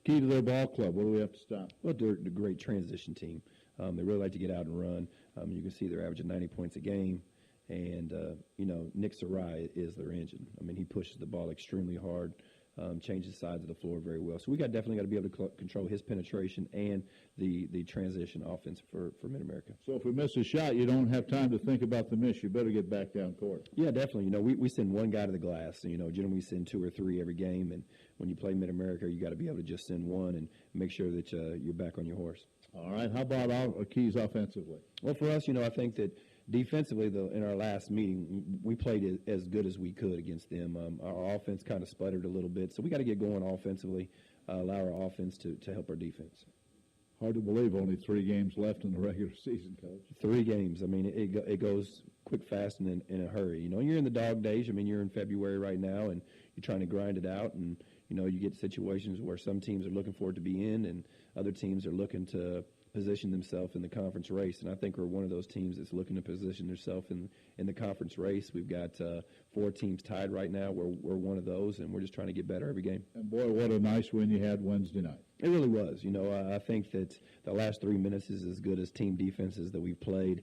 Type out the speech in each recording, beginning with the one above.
Key to their ball club, what do we have to stop? Well, they're a great transition team. They really like to get out and run. You can see they're averaging 90 points a game. And, Nick Sarai is their engine. I mean, he pushes the ball extremely hard, changes sides of the floor very well. So we definitely got to be able to control his penetration and the transition offense for Mid-America. So if we miss a shot, you don't have time to think about the miss. You better get back down court. Yeah, definitely. We send one guy to the glass. Generally we send 2 or 3 every game. And when you play Mid-America, you got to be able to just send one and make sure that you're back on your horse. All right. How about our keys offensively? Well, for us, I think that defensively, though, in our last meeting, we played as good as we could against them. Our offense kind of sputtered a little bit, so we got to get going offensively, allow our offense to help our defense. Hard to believe only 3 games left in the regular season, Coach. 3 games. I mean, it goes quick, fast, and in a hurry. You're in the dog days. I mean, you're in February right now, and you're trying to grind it out, and, you get situations where some teams are looking for it to be in, and other teams are looking to position themselves in the conference race, and I think we're one of those teams that's looking to position themselves in the conference race. We've got 4 teams tied right now. We're one of those, and we're just trying to get better every game. And boy, what a nice win you had Wednesday night. It really was. I think that the last 3 minutes is as good as team defenses that we've played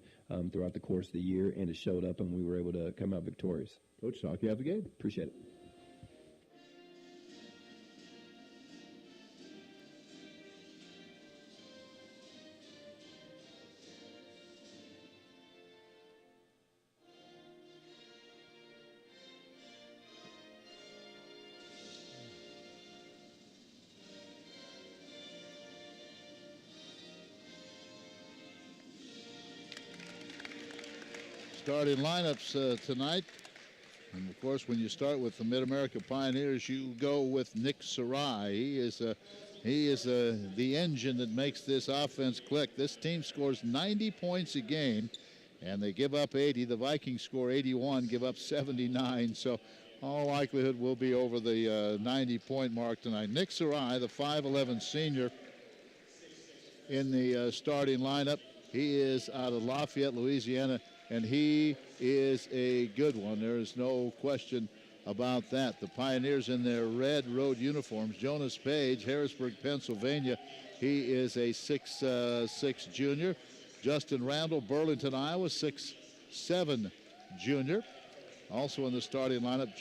throughout the course of the year, and it showed up, and we were able to come out victorious. Coach, talk you have the game. Appreciate it. Starting lineups tonight. And, of course, when you start with the Mid-America Pioneers, you go with Nick Sarai. He is the engine that makes this offense click. This team scores 90 points a game, and they give up 80. The Vikings score 81, give up 79. So, all likelihood will be over the 90-point mark tonight. Nick Sarai, the 5'11 senior in the starting lineup. He is out of Lafayette, Louisiana, and he is a good one. There is no question about that. The Pioneers in their red road uniforms. Jonas Page, Harrisburg, Pennsylvania. He is a 6'6 junior. Justin Randall, Burlington, Iowa, 6'7 junior. Also in the starting lineup,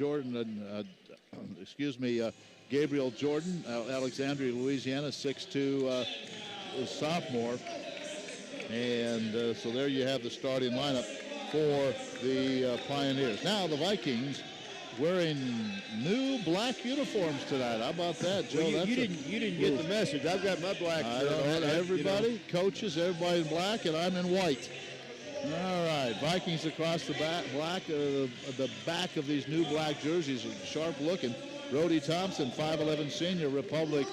Gabriel Jordan, Alexandria, Louisiana, 6'2 sophomore. And so there you have the starting lineup for the Pioneers. Now the Vikings wearing new black uniforms tonight. How about that, Joe? Well, you didn't get the message. I've got my black. I don't know. Everybody, coaches, everybody in black, and I'm in white. All right, Vikings across the the back of these new black jerseys are sharp looking. Brody Thompson, 5'11 senior, Republic,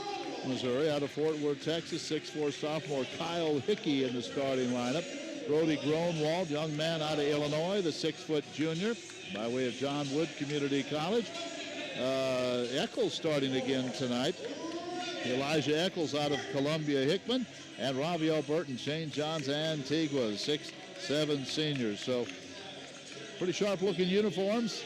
Missouri, out of Fort Worth, Texas, 6'4 sophomore Kyle Hickey in the starting lineup. Brody Gronwald, young man out of Illinois, the 6-foot junior by way of John Wood Community College. Eccles starting again tonight. Elijah Eccles out of Columbia Hickman. And Raviel Burton, St. John's Antigua, 6'7 seniors. So pretty sharp looking uniforms.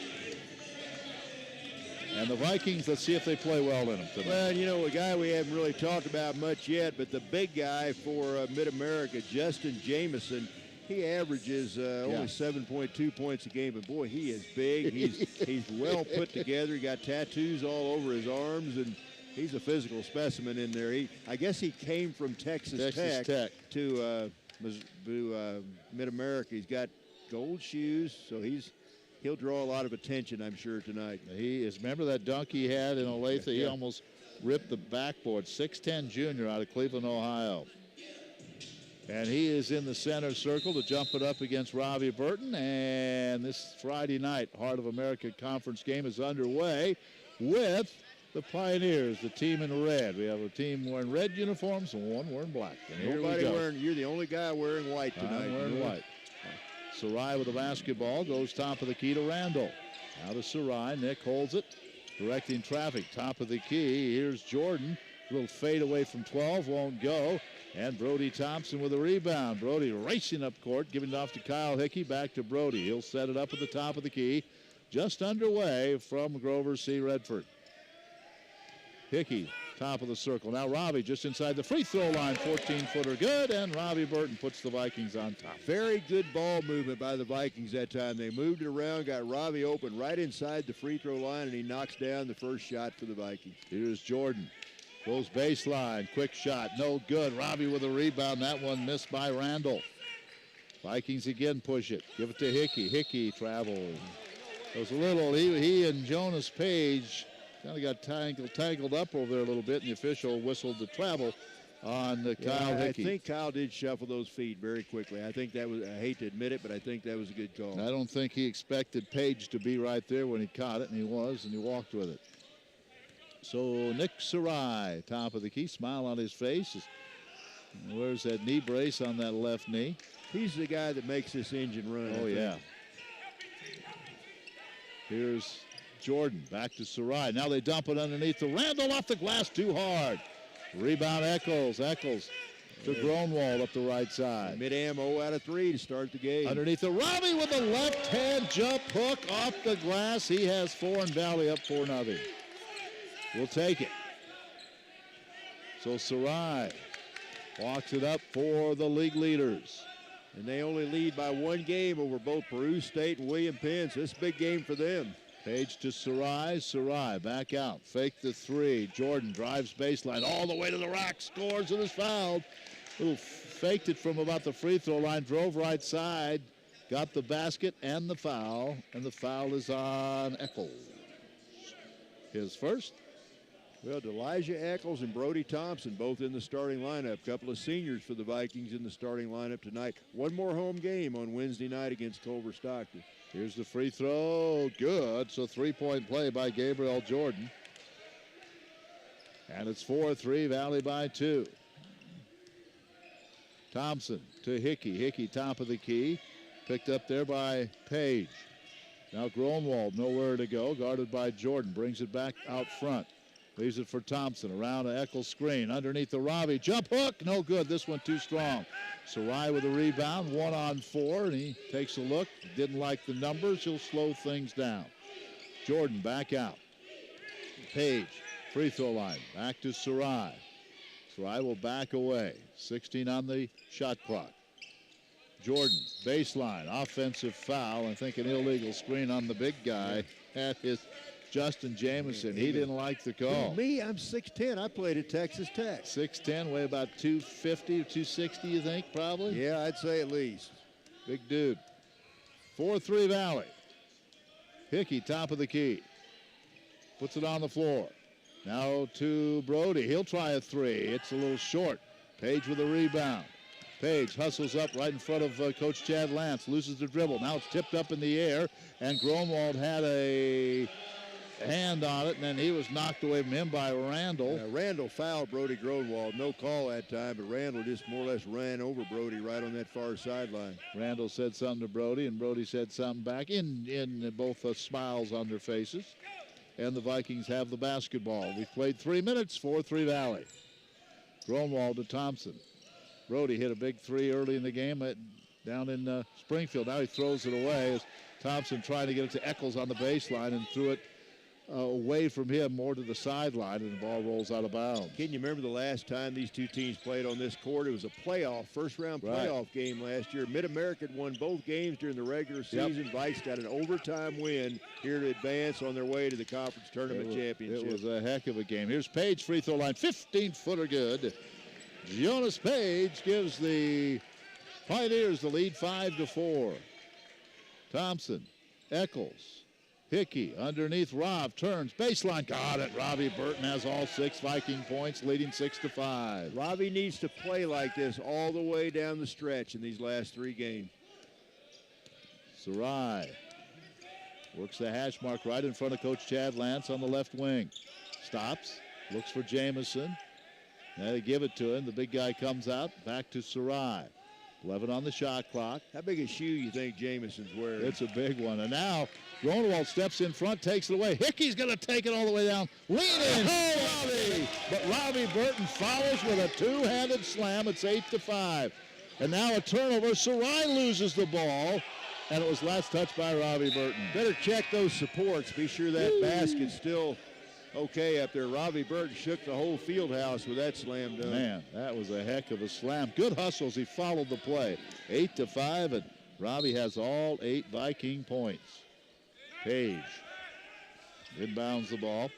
And the Vikings, let's see if they play well in them tonight. Well, a guy we haven't really talked about much yet, but the big guy for Mid-America, Justin Jameson, he averages only 7.2 points a game, but boy, he is big. He's well put together. He got tattoos all over his arms, and he's a physical specimen in there. I guess he came from Texas Tech to Mid-America. He's got gold shoes, so he'll draw a lot of attention, I'm sure, tonight. He is, remember that dunk he had in Olathe? He almost ripped the backboard. 6'10 junior out of Cleveland, Ohio. And he is in the center circle to jump it up against Ravi Burton. And this Friday night, Heart of America Conference game is underway with the Pioneers, the team in red. We have a team wearing red uniforms and one wearing black. And you're the only guy wearing white tonight. I'm wearing white. Sarai with the basketball, goes top of the key to Randall. Now to Sarai, Nick holds it, directing traffic, top of the key. Here's Jordan, a little fade away from 12, won't go. And Brody Thompson with a rebound. Brody racing up court, giving it off to Kyle Hickey, back to Brody. He'll set it up at the top of the key, just underway from Grover C. Redford. Hickey top of the circle. Now Robbie just inside the free throw line, 14-footer good, and Robbie Burton puts the Vikings on top. Very good ball movement by the Vikings that time. They moved it around, got Robbie open right inside the free throw line, and he knocks down the first shot for the Vikings. Here's Jordan. Goes baseline, quick shot, no good. Robbie with a rebound, that one missed by Randall. Vikings again push it, give it to Hickey. Hickey travels. It was a little, he and Jonas Page kind of got tangled up over there a little bit, and the official whistled the travel on Kyle Hickey. I think Kyle did shuffle those feet very quickly. I think that was, I hate to admit it, but I think that was a good call. I don't think he expected Page to be right there when he caught it, and he was, and he walked with it. So Nick Sarai, top of the key, smile on his face. Where's that knee brace on that left knee? He's the guy that makes this engine run. Oh, yeah. Here's Jordan, back to Sarai. Now they dump it underneath the Randall off the glass too hard. Rebound Eccles. Eccles to Gronwald up the right side. MidAm 0 out of 3 to start the game. Underneath the Robbie with a left-hand jump hook off the glass. He has 4 and Valley up 4-0. We'll take it. So Sarai walks it up for the league leaders. And they only lead by 1 game over both Peru State and William Penn. So it's a big game for them. Page to Sarai. Sarai back out. Fake the 3. Jordan drives baseline all the way to the rack. Scores and is fouled. Little faked it from about the free throw line. Drove right side. Got the basket and the foul. And the foul is on Eccles. His first. Well, Elijah Eccles and Brody Thompson both in the starting lineup. A couple of seniors for the Vikings in the starting lineup tonight. One more home game on Wednesday night against Culver Stockton. Here's the free throw. Good. So 3-point play by Gabriel Jordan. And it's 4-3, Valley by 2. Thompson to Hickey. Hickey top of the key. Picked up there by Page. Now Gronwald nowhere to go. Guarded by Jordan. Brings it back out front. Leaves it for Thompson. Around an Eccles screen. Underneath the Robbie. Jump hook. No good. This one too strong. Sarai with a rebound. 1-on-4. And he takes a look. Didn't like the numbers. He'll slow things down. Jordan back out. Page. Free throw line. Back to Sarai. Sarai will back away. 16 on the shot clock. Jordan. Baseline. Offensive foul. I think an illegal screen on the big guy at his Justin Jamison. He didn't like the call. Me, I'm 6'10". I played at Texas Tech. 6'10", weigh about 250 or 260, you think, probably? Yeah, I'd say at least. Big dude. 4-3 Valley. Hickey, top of the key. Puts it on the floor. Now to Brody. He'll try a 3. It's a little short. Page with a rebound. Page hustles up right in front of Coach Chad Lance. Loses the dribble. Now it's tipped up in the air, and Gronwald had a hand on it, and then he was knocked away from him by Randall. Randall fouled Brody Gronwald. No call that time, but Randall just more or less ran over Brody right on that far sideline. Randall said something to Brody, and Brody said something back in both smiles on their faces. And the Vikings have the basketball. We've played 3 minutes, 4-3 Valley. Gronwald to Thompson. Brody hit a big 3 early in the game down in Springfield. Now he throws it away as Thompson trying to get it to Eccles on the baseline and threw it away from him more to the sideline, and the ball rolls out of bounds. Can you remember the last time these two teams played on this court? It was a playoff, first-round playoff game last year. Mid-America had won both games during the regular season. Yep. Vikes got an overtime win here to advance on their way to the conference tournament championship. It was a heck of a game. Here's Page, free throw line, 15-footer good. Jonas Page gives the Pioneers the lead 5-4. Thompson, Eccles, Hickey underneath Rob, turns, baseline, got it. Robbie Burton has all 6 Viking points, leading 6-5. Robbie needs to play like this all the way down the stretch in these last 3 games. Sarai works the hash mark right in front of Coach Chad Lance on the left wing. Stops, looks for Jamison. Now they give it to him. The big guy comes out, back to Sarai. 11 on the shot clock. How big a shoe you think Jamison's wearing? It's a big one. And now Gronwald steps in front, takes it away. Hickey's going to take it all the way down. Lean in. Oh, Robbie. But Robbie Burton follows with a 2-handed slam. It's 8-5. And now a turnover. Sarai loses the ball. And it was last touched by Robbie Burton. Better check those supports. Be sure that basket's still okay up there. Robbie Burton shook the whole field house with that slam dunk. Man, that was a heck of a slam. Good hustles. He followed the play. 8-5, and Robbie has all 8 Viking points. Page inbounds the ball.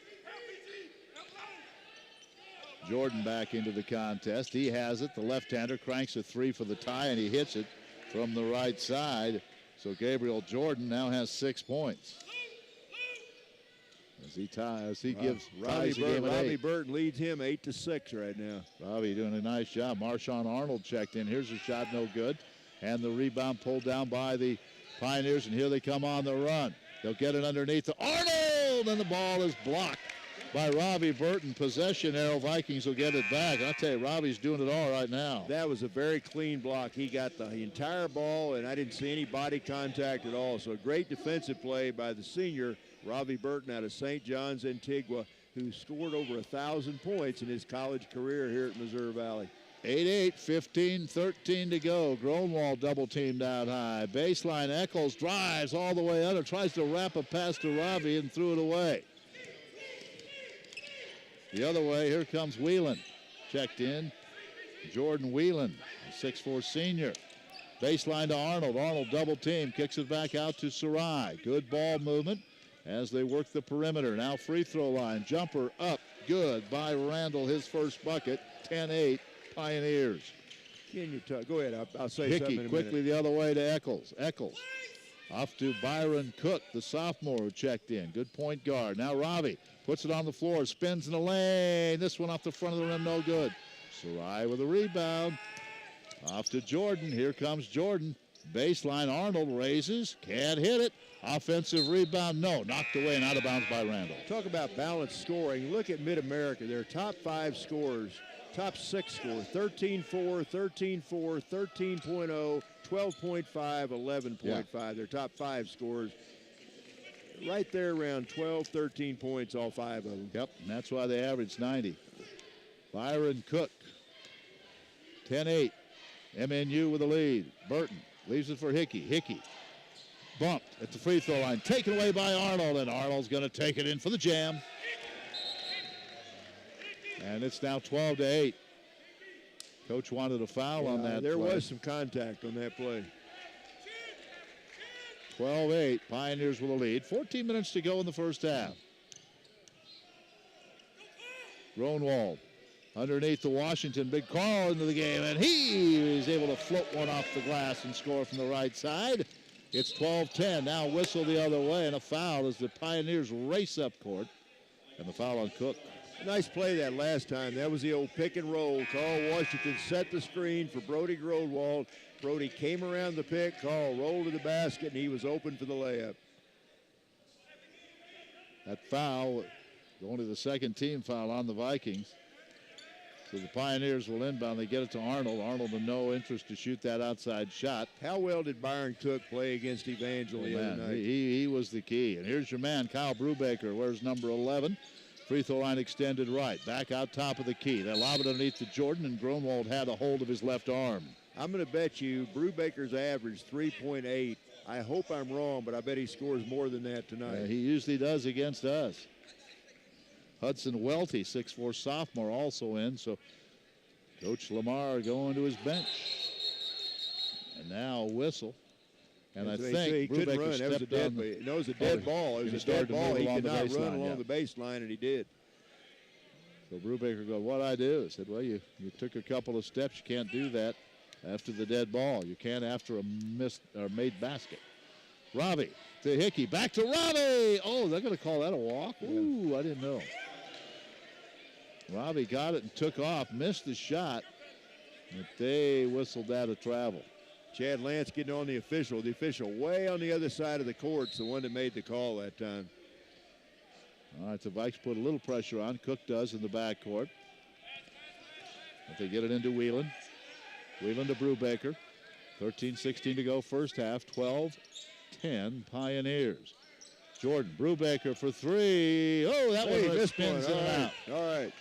Jordan back into the contest. He has it. The left-hander cranks a 3 for the tie, and he hits it from the right side. So Gabriel Jordan now has 6 points. As he gives Robbie Burton leads him 8-6 right now. Robbie doing a nice job. Marshawn Arnold checked in. Here's a shot, no good. And the rebound pulled down by the Pioneers, and here they come on the run. They'll get it underneath the Arnold, and the ball is blocked by Robbie Burton. Possession arrow. Vikings will get it back. I'll tell you, Robbie's doing it all right now. That was a very clean block. He got the entire ball, and I didn't see any body contact at all. So a great defensive play by the senior, Robbie Burton, out of St. John's, Antigua, who scored over 1,000 points in his college career here at Missouri Valley. 8-8, 15-13 to go. Gronwald double teamed out high. Baseline, Eccles drives all the way under, tries to wrap a pass to Robbie and threw it away. The other way, here comes Whelan. Checked in, Jordan Whelan, 6'4" senior. Baseline to Arnold. Arnold double team, kicks it back out to Sarai. Good ball movement as they work the perimeter. Now free throw line, jumper up, good by Randall, his first bucket. 10-8 Pioneers. Can you talk? Go ahead, I'll say Hickey something in a quickly minute. the other way to Eccles. Eccles off to Byron Cook, the sophomore who checked in. Good point guard. Now Robbie puts it on the floor, spins in the lane. This one off the front of the rim, no good. Sarai with a rebound. Off to Jordan. Here comes Jordan. Baseline, Arnold raises, can't hit it. Offensive rebound, no. Knocked away and out of bounds by Randall. Talk about balanced scoring. Look at Mid-America. Their top 5 scorers, top 6 scorers, 13-4, 13-4, 13.0, 12.5, 11.5. Yeah. Their top 5 scorers. Right there around 12, 13 points, all 5 of them. Yep, and that's why they averaged 90. Byron Cook, 10-8. MNU with the lead. Burton leaves it for Hickey. Hickey bumped at the free throw line. Taken away by Arnold, and Arnold's going to take it in for the jam. And it's now 12-8. Coach wanted a foul on that There play. was some contact on that play. 12-8. Pioneers with the lead. 14 minutes to go in the first half. Gronwald underneath the Washington. Big Carl into the game, and he is able to float one off the glass and score from the right side. It's 12-10. Now whistle the other way, and a foul as the Pioneers race up court. And the foul on Cook. Nice play that last time. That was the old pick and roll. Carl Washington set the screen for Brody Gronwald. Brody came around the pick. Carl rolled to the basket, and he was open for the layup. That foul, only the second team foul on the Vikings. So the Pioneers will inbound. They get it to Arnold. Arnold with no interest to shoot that outside shot. How well did Byron Cook play against Evangel the other night? He was the key. And here's your man, Kyle Brubaker. Where's number 11? Free throw line extended right. Back out top of the key. They lob it underneath to Jordan, and Gronwald had a hold of his left arm. I'm going to bet you Brubaker's average 3.8. I hope I'm wrong, but I bet he scores more than that tonight. He usually does against us. Hudson Welty, 6'4" sophomore, also in. So Coach Lamar going to his bench. And now a whistle. And I think he couldn't run. That was a dead ball. No, it was a dead ball. It was a dead ball. He could not run along the baseline, and he did. So Brubaker goes, what'd I do? I said, well, you took a couple of steps. You can't do that after the dead ball. You can't after a missed or made basket. Robbie to Hickey. Back to Robbie. Oh, they're going to call that a walk? Ooh, I didn't know. Robbie got it and took off, missed the shot, but they whistled that a travel. Chad Lance getting on the official. The official way on the other side of the court's the one that made the call that time. All right, the Vikes put a little pressure on. Cook does in the backcourt. But they get it into Whelan. Whelan to Brubaker. 13-16 to go first half. 12-10 Pioneers. Jordan, Brubaker for 3. Oh, that one spins in and out. All right.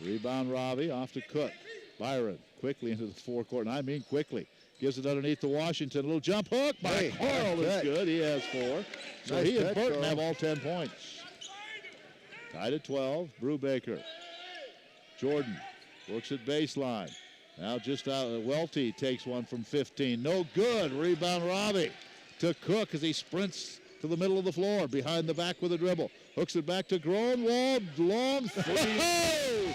Rebound Robbie off to Cook. Byron quickly into the forecourt, and I mean quickly. Gives it underneath to Washington. A little jump hook by Carl is good. He has 4. So Nice he and Burton Carl. have all 10 points. Tied at 12. Brubaker. Jordan works at baseline. Now just out. Welty takes one from 15. No good. Rebound Robbie to Cook as he sprints to the middle of the floor. Behind the back with a dribble. Hooks it back to Gronwald. Long three.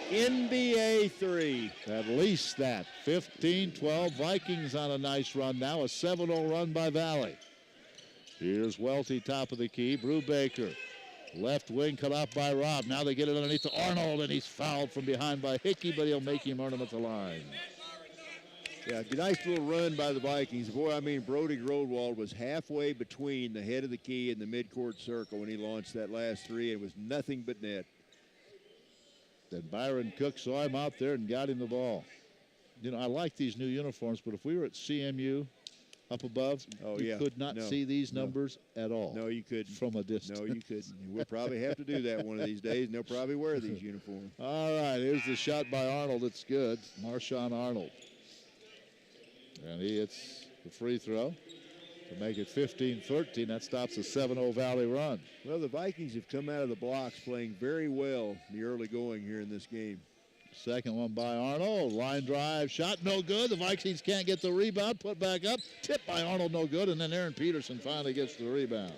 NBA 3. At least that. 15-12. Vikings on a nice run now. A 7-0 run by Valley. Here's Welty, top of the key. Brubaker. Left wing cut off by Robb. Now they get it underneath to Arnold, and he's fouled from behind by Hickey, but he'll make him earn him at the line. Yeah, nice little run by the Vikings. Boy, I mean, Brody Grodwald was halfway between the head of the key and the midcourt circle when he launched that last three. It was nothing but net. Then Byron Cook saw him out there and got him the ball. You know, I like these new uniforms, but if we were at CMU up above, you could not see these numbers at all. No, you couldn't. From a distance. No, you couldn't. We'll probably have to do that one of these days, and they'll probably wear these uniforms. All right, here's the shot by Arnold. It's good. Marshawn Arnold. And he hits the free throw to make it 15-13. That stops a 7-0 Valley run. Well, the Vikings have come out of the blocks playing very well in the early going here in this game. Second one by Arnold. Line drive shot, no good. The Vikings can't get the rebound. Put back up. Tipped by Arnold, no good. And then Aaron Peterson finally gets the rebound.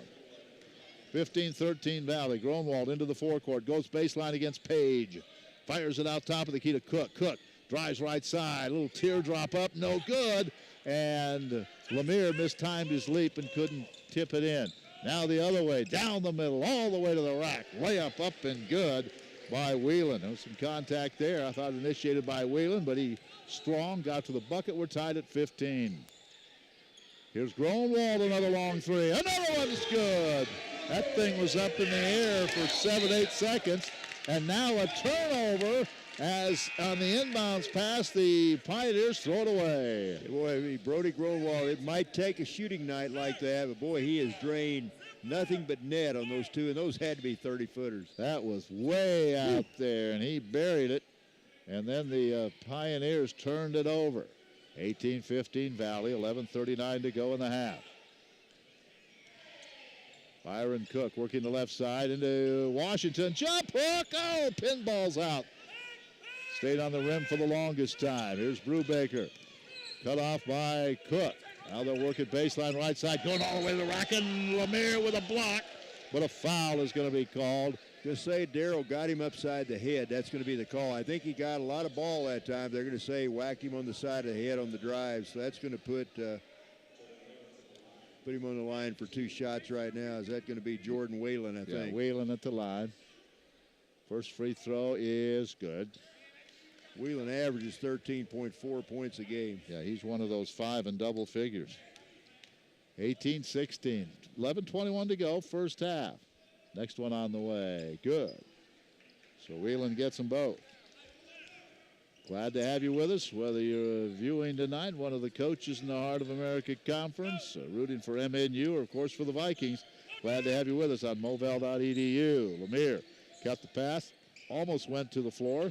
15-13 Valley. Gronwald into the forecourt. Goes baseline against Page. Fires it out top of the key to Cook. Cook drives right side. A little teardrop up, no good. And Lemire mistimed his leap and couldn't tip it in. Now the other way, down the middle, all the way to the rack. Layup up and good by Whelan. There was some contact there. I thought initiated by Whelan, but he strong, got to the bucket. We're tied at 15. Here's Gronwald, another long three. Another one's good. That thing was up in the air for 7-8 seconds. And now a turnover as on the inbounds pass, the Pioneers throw it away. Boy, Brody Gronwald, it might take a shooting night like that, but boy, he has drained nothing but net on those two, and those had to be 30-footers. That was way out there, and he buried it. And then the Pioneers turned it over. 18-15 Valley, 11:39 to go in the half. Byron Cook working the left side into Washington. Jump hook! Oh, pinball's out. Stayed on the rim for the longest time. Here's Brubaker. Cut off by Cook. Now they'll work at baseline right side. Going all the way to the rack, and Lemire with a block. But a foul is going to be called. Just say Darrell got him upside the head. That's going to be the call. I think he got a lot of ball that time. They're going to say whacked him on the side of the head on the drive. So that's going to put him on the line for two shots right now. Is that going to be Jordan Whelan, I think? Whelan at the line. First free throw is good. Whelan averages 13.4 points a game. Yeah, he's one of those five in double figures. 18-16. 11:21 to go, first half. Next one on the way. Good. So Whelan gets them both. Glad to have you with us, whether you're viewing tonight, one of the coaches in the Heart of America Conference, rooting for MNU or, of course, for the Vikings. Glad to have you with us on movell.edu. Lemire cut the pass, almost went to the floor,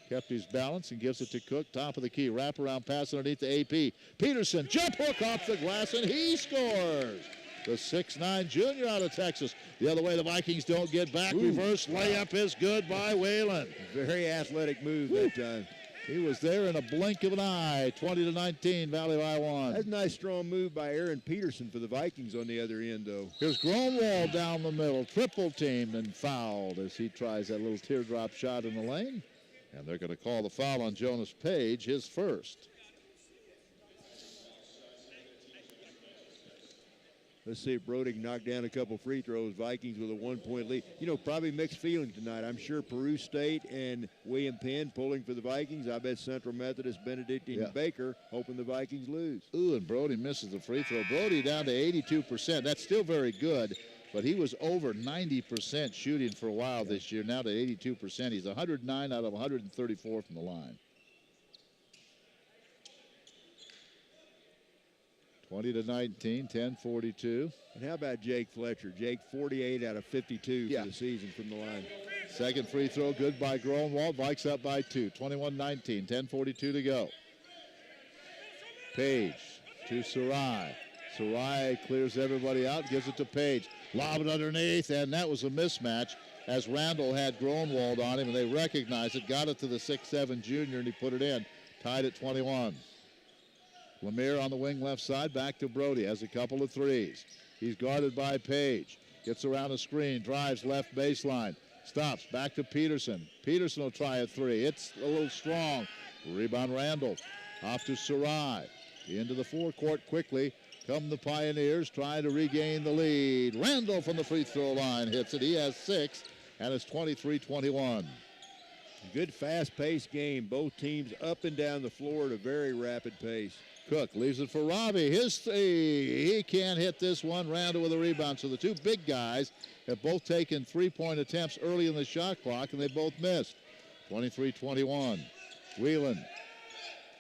kept his balance and gives it to Cook, top of the key. Wraparound pass underneath the AP. Peterson, jump hook off the glass, and he scores. The 6'9" junior out of Texas. The other way, the Vikings don't get back. Reverse layup is good by Whelan. Very athletic move that time. He was there in a blink of an eye. 20-19, Valley by one. That's a nice strong move by Aaron Peterson for the Vikings on the other end, though. Here's Gronwald down the middle, triple teamed and fouled as he tries that little teardrop shot in the lane. And they're going to call the foul on Jonas Page, his first. Let's see if Brody can knock down a couple free throws. Vikings with a 1-point lead. You know, probably mixed feelings tonight. I'm sure Peru State and William Penn pulling for the Vikings. I bet Central Methodist, Benedictine, and Baker hoping the Vikings lose. Ooh, and Brody misses the free throw. Brody down to 82%. That's still very good, but he was over 90% shooting for a while this year. Now to 82%. He's 109 out of 134 from the line. 20-19, 10-42. And how about Jake Fletcher? Jake 48 out of 52 for the season from the line. Second free throw, good by Gronwald. Vikes up by 2. 21-19, 10:42 to go. Page to Sarai. Sarai clears everybody out, gives it to Page. Lob it underneath, and that was a mismatch as Randall had Gronwald on him, and they recognized it, got it to the 6'7 junior, and he put it in. Tied at 21. Lemire on the wing left side, back to Brody, has a couple of threes. He's guarded by Page. Gets around the screen, drives left baseline. Stops, back to Peterson. Peterson will try a three. It's a little strong. Rebound Randall. Off to Sarai. Into the forecourt quickly. Come the Pioneers trying to regain the lead. Randall from the free throw line hits it. He has 6, and it's 23-21. Good fast-paced game. Both teams up and down the floor at a very rapid pace. Cook leaves it for Robbie. His three. He can't hit this one. Randall with a rebound. So the two big guys have both taken three-point attempts early in the shot clock, and they both missed. 23-21. Whelan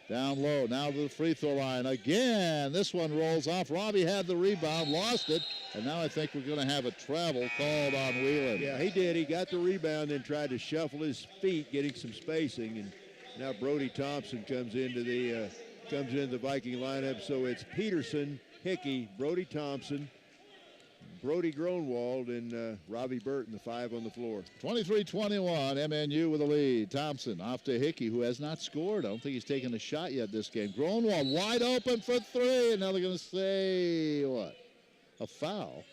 down low. Now to the free throw line. Again, this one rolls off. Robbie had the rebound, lost it, and now I think we're going to have a travel called on Whelan. Yeah, he did. He got the rebound, then tried to shuffle his feet, getting some spacing, and now Brody Thompson comes into the Viking lineup. So it's Peterson, Hickey, Brody Thompson, Brody Gronwald, and Robbie Burton, the 5 on the floor. 23-21, MNU with a lead. Thompson off to Hickey, who has not scored. I don't think he's taken a shot yet this game. Gronwald wide open for 3, and now they're going to say what? A foul.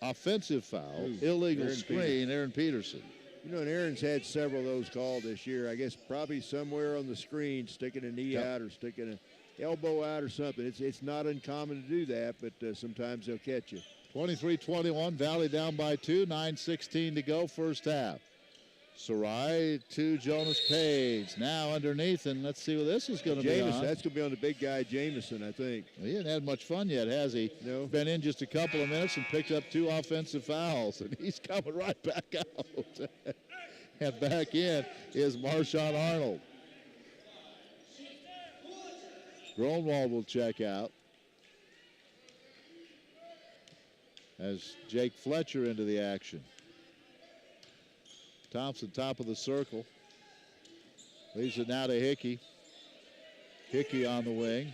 Offensive foul. Illegal screen, Aaron Peterson. You know, and Aaron's had several of those called this year. I guess probably somewhere on the screen, sticking a knee out or sticking an elbow out or something. It's not uncommon to do that, but sometimes they'll catch you. 23-21, Valley down by 2, 9:16 to go, first half. Sarai to Jonas Page. Now underneath, and let's see what this is going to be on. That's going to be on the big guy, Jamison, I think. Well, he hasn't had much fun yet, has he? No. Been in just a couple of minutes and picked up 2 offensive fouls, and he's coming right back out. And back in is Marshawn Arnold. Gronwald will check out as Jake Fletcher into the action. Thompson, top of the circle. Leaves it now to Hickey. Hickey on the wing.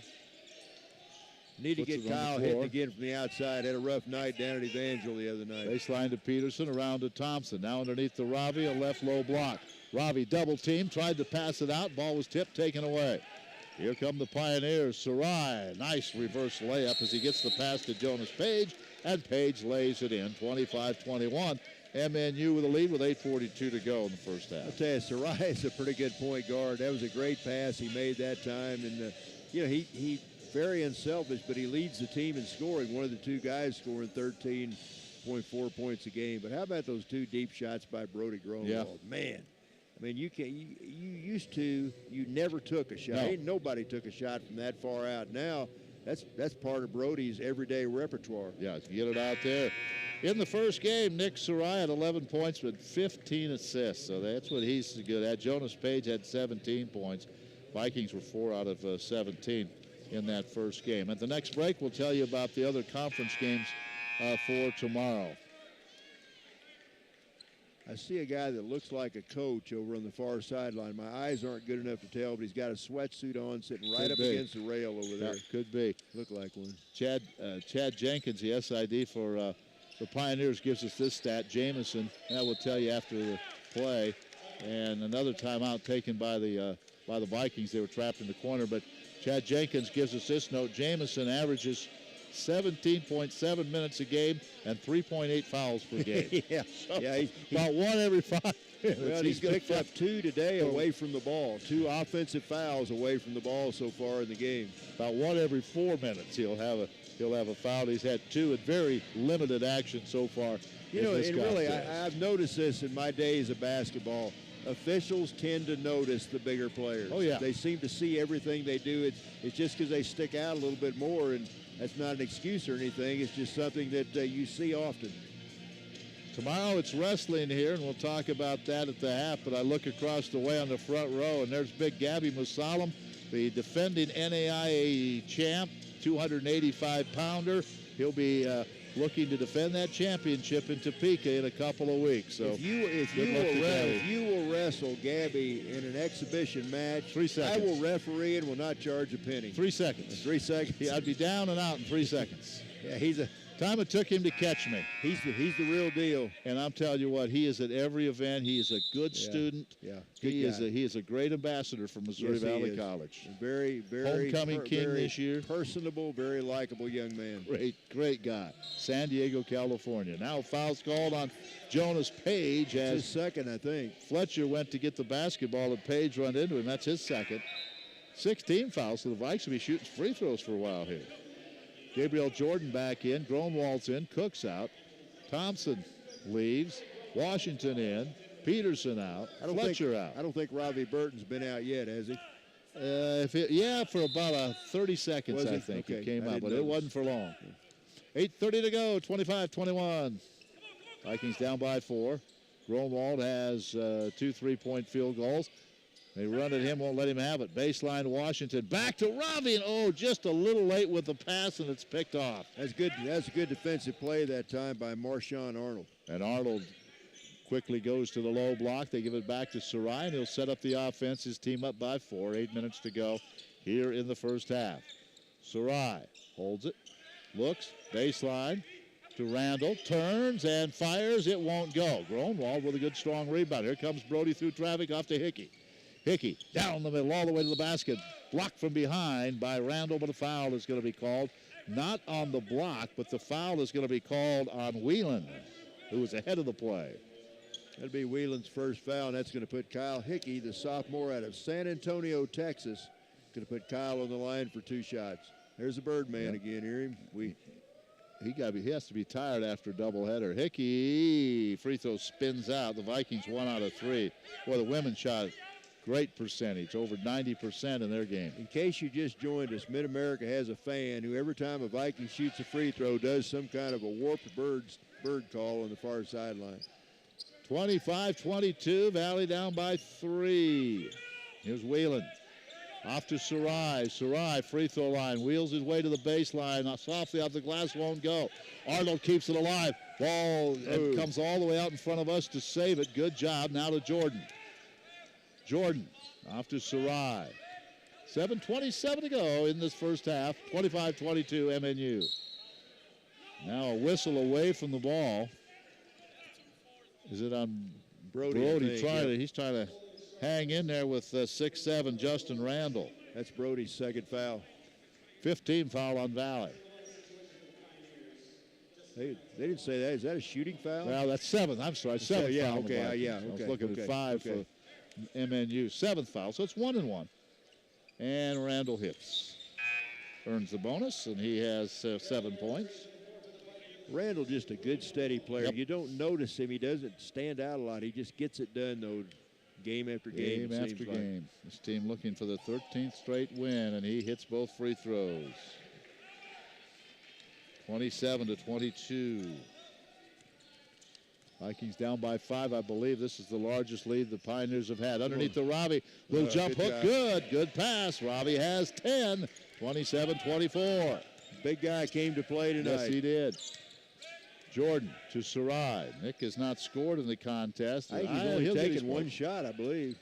Need to get Kyle hitting again from the outside. Had a rough night down at Evangel the other night. Baseline to Peterson, around to Thompson. Now underneath to Ravi, a left low block. Ravi double team, tried to pass it out. Ball was tipped, taken away. Here come the Pioneers. Sarai, nice reverse layup as he gets the pass to Jonas Page, and Page lays it in, 25-21. MNU with a lead with 8:42 to go in the first half. I'll tell you, Sarai is a pretty good point guard. That was a great pass he made that time, and he very unselfish, but he leads the team in scoring. One of the two guys scoring 13.4 points a game. But how about those 2 deep shots by Brody Gronwald? Yeah. Man, I mean, you never took a shot. No. Ain't nobody took a shot from that far out. Now, that's part of Brody's everyday repertoire. Yeah, to get it out there. In the first game, Nick Sarai had 11 points but 15 assists, so that's what he's good at. Jonas Page had 17 points. Vikings were 4 out of 17 in that first game. At the next break, we'll tell you about the other conference games for tomorrow. I see a guy that looks like a coach over on the far sideline. My eyes aren't good enough to tell, but he's got a sweatsuit on sitting right up against the rail over there. Yeah, could be. Look like one. Chad Jenkins, the SID for the Pioneers, gives us this stat. Jamison, that will tell you after the play. And another timeout taken by the Vikings. They were trapped in the corner. But Chad Jenkins gives us this note. Jamison averages 17.7 minutes a game and 3.8 fouls per game. He's about 1 every 5 minutes. Well, he's picked up 2 today away from the ball. 2 offensive fouls away from the ball so far in the game. About 1 every 4 minutes he'll have a foul. He's had 2 at very limited action so far. You know, and really, I've noticed this in my days of basketball. Officials tend to notice the bigger players. Oh, yeah. They seem to see everything they do. It's just because they stick out a little bit more, and that's not an excuse or anything. It's just something that you see often. Tomorrow it's wrestling here, and we'll talk about that at the half, but I look across the way on the front row, and there's big Gabby Musalam, the defending NAIA champ, 285-pounder. He'll be looking to defend that championship in Topeka in a couple of weeks. So if you will wrestle Gabby in an exhibition match, 3 seconds. I will referee and will not charge a penny. 3 seconds. 3 seconds. Yeah, I'd be down and out in 3 seconds. Yeah, he's a Time it took him to catch me. He's the real deal. And I'm telling you what, he is at every event. He is a good student. Yeah, He is a great ambassador for Missouri Valley College. Very, very homecoming king very this year. Personable, very likable young man. Great guy. San Diego, California. Now foul's called on Jonas Page as his second, I think. Fletcher went to get the basketball and Page run into him. That's his second. 16 fouls, so the Vikes will be shooting free throws for a while here. Gabriel Jordan back in. Gronwald's in. Cook's out. Thompson leaves. Washington in. Peterson out. Fletcher out. I don't think Robbie Burton's been out yet, has he? For about 30 seconds, I think. Okay. It came out, but notice. it wasn't for long. 8:30 to go. 25-21. Vikings down by 4. Gronwald has 2 3-point field goals. They run at him, won't let him have it. Baseline Washington. Back to Robbie, and just a little late with the pass, and it's picked off. That's good. That's a good defensive play that time by Marshawn Arnold. And Arnold quickly goes to the low block. They give it back to Sarai, and he'll set up the offense. His team up by 4. 8 minutes to go here in the first half. Sarai holds it, looks, baseline to Randall, turns and fires. It won't go. Gronwald with a good strong rebound. Here comes Brody through traffic off to Hickey. Hickey down the middle all the way to the basket. Blocked from behind by Randall, but a foul is going to be called. Not on the block, but the foul is going to be called on Whelan, who was ahead of the play. That'll be Whelan's first foul, and that's going to put Kyle Hickey, the sophomore out of San Antonio, Texas, going to put Kyle on the line for 2 shots. There's the Birdman again. Hear him? He has to be tired after a doubleheader. Hickey, free throw spins out. The Vikings 1 out of 3. Boy, the women shot great percentage, over 90% in their game. In case you just joined us, Mid-America has a fan who every time a Viking shoots a free throw does some kind of a warped bird call on the far sideline. 25-22, Valley down by 3. Here's Whelan. Off to Sarai. Sarai, free throw line, wheels his way to the baseline. Softly off the glass, won't go. Arnold keeps it alive. Ball comes all the way out in front of us to save it. Good job. Now to Jordan. Jordan off to Sarai. 7:27 to go in this first half. 25-22 MNU. Now a whistle away from the ball. Is it on Brody? He's trying to hang in there with 6'7" Justin Randall. That's Brody's second foul. 15 foul on Valley. They didn't say that. Is that a shooting foul? Well, that's 7th. I'm sorry. 7th foul. Okay. I was looking at 5 for MNU. 7th foul. So it's 1-1. And Randall hits. Earns the bonus, and he has 7 points. Randall just a good, steady player. Yep. You don't notice him. He doesn't stand out a lot. He just gets it done, though, game after game. Game after game. This team looking for the 13th straight win, and he hits both free throws. 27-22. Vikings down by 5. I believe this is the largest lead the Pioneers have had. Underneath the Robbie. Little jump hook. Good pass. Robbie has 10. 27-24. Big guy came to play tonight. Yes, he did. Jordan to Sarai. Nick has not scored in the contest. I think he's only taken 1 shot, I believe.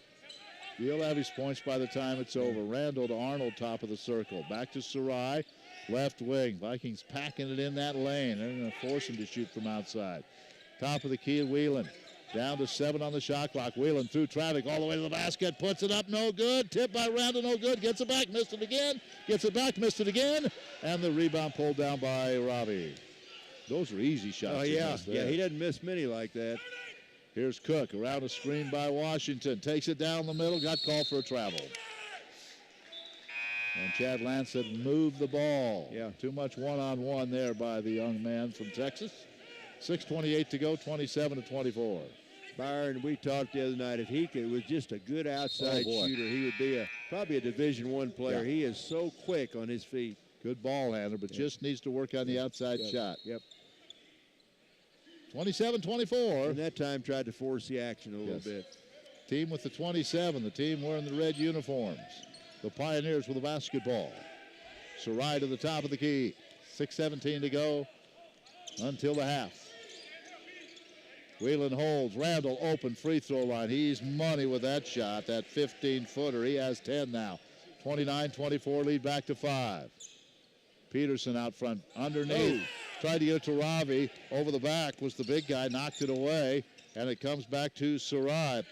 He'll have his points by the time it's over. Randall to Arnold, top of the circle. Back to Sarai, left wing. Vikings packing it in that lane. They're going to force him to shoot from outside. Top of the key, Whelan. Down to 7 on the shot clock. Whelan through traffic all the way to the basket. Puts it up, no good. Tipped by Randall, no good. Gets it back, missed it again. Gets it back, missed it again. And the rebound pulled down by Robbie. Those are easy shots. Oh, yeah. Yeah, he doesn't miss many like that. Here's Cook around a screen by Washington. Takes it down the middle. Got called for a travel. And Chad Lance said move the ball. Yeah. Too much one-on-one there by the young man from Texas. 6:28 to go, 27-24. Byron, we talked the other night. If he was just a good outside shooter, he would be probably a Division I player. Yeah. He is so quick on his feet. Good ball handler, but just needs to work on the outside shot. Yep. 27-24. And that time tried to force the action a little bit. Team with the 27, the team wearing the red uniforms. The Pioneers with the basketball. Sarai to the top of the key. 6:17 to go until the half. Whelan holds. Randall open free throw line. He's money with that shot, that 15-footer. He has 10 now. 29-24 lead back to 5. Peterson out front. Underneath. Tried to get it to Ravi. Over the back was the big guy. Knocked it away. And it comes back to Sarai.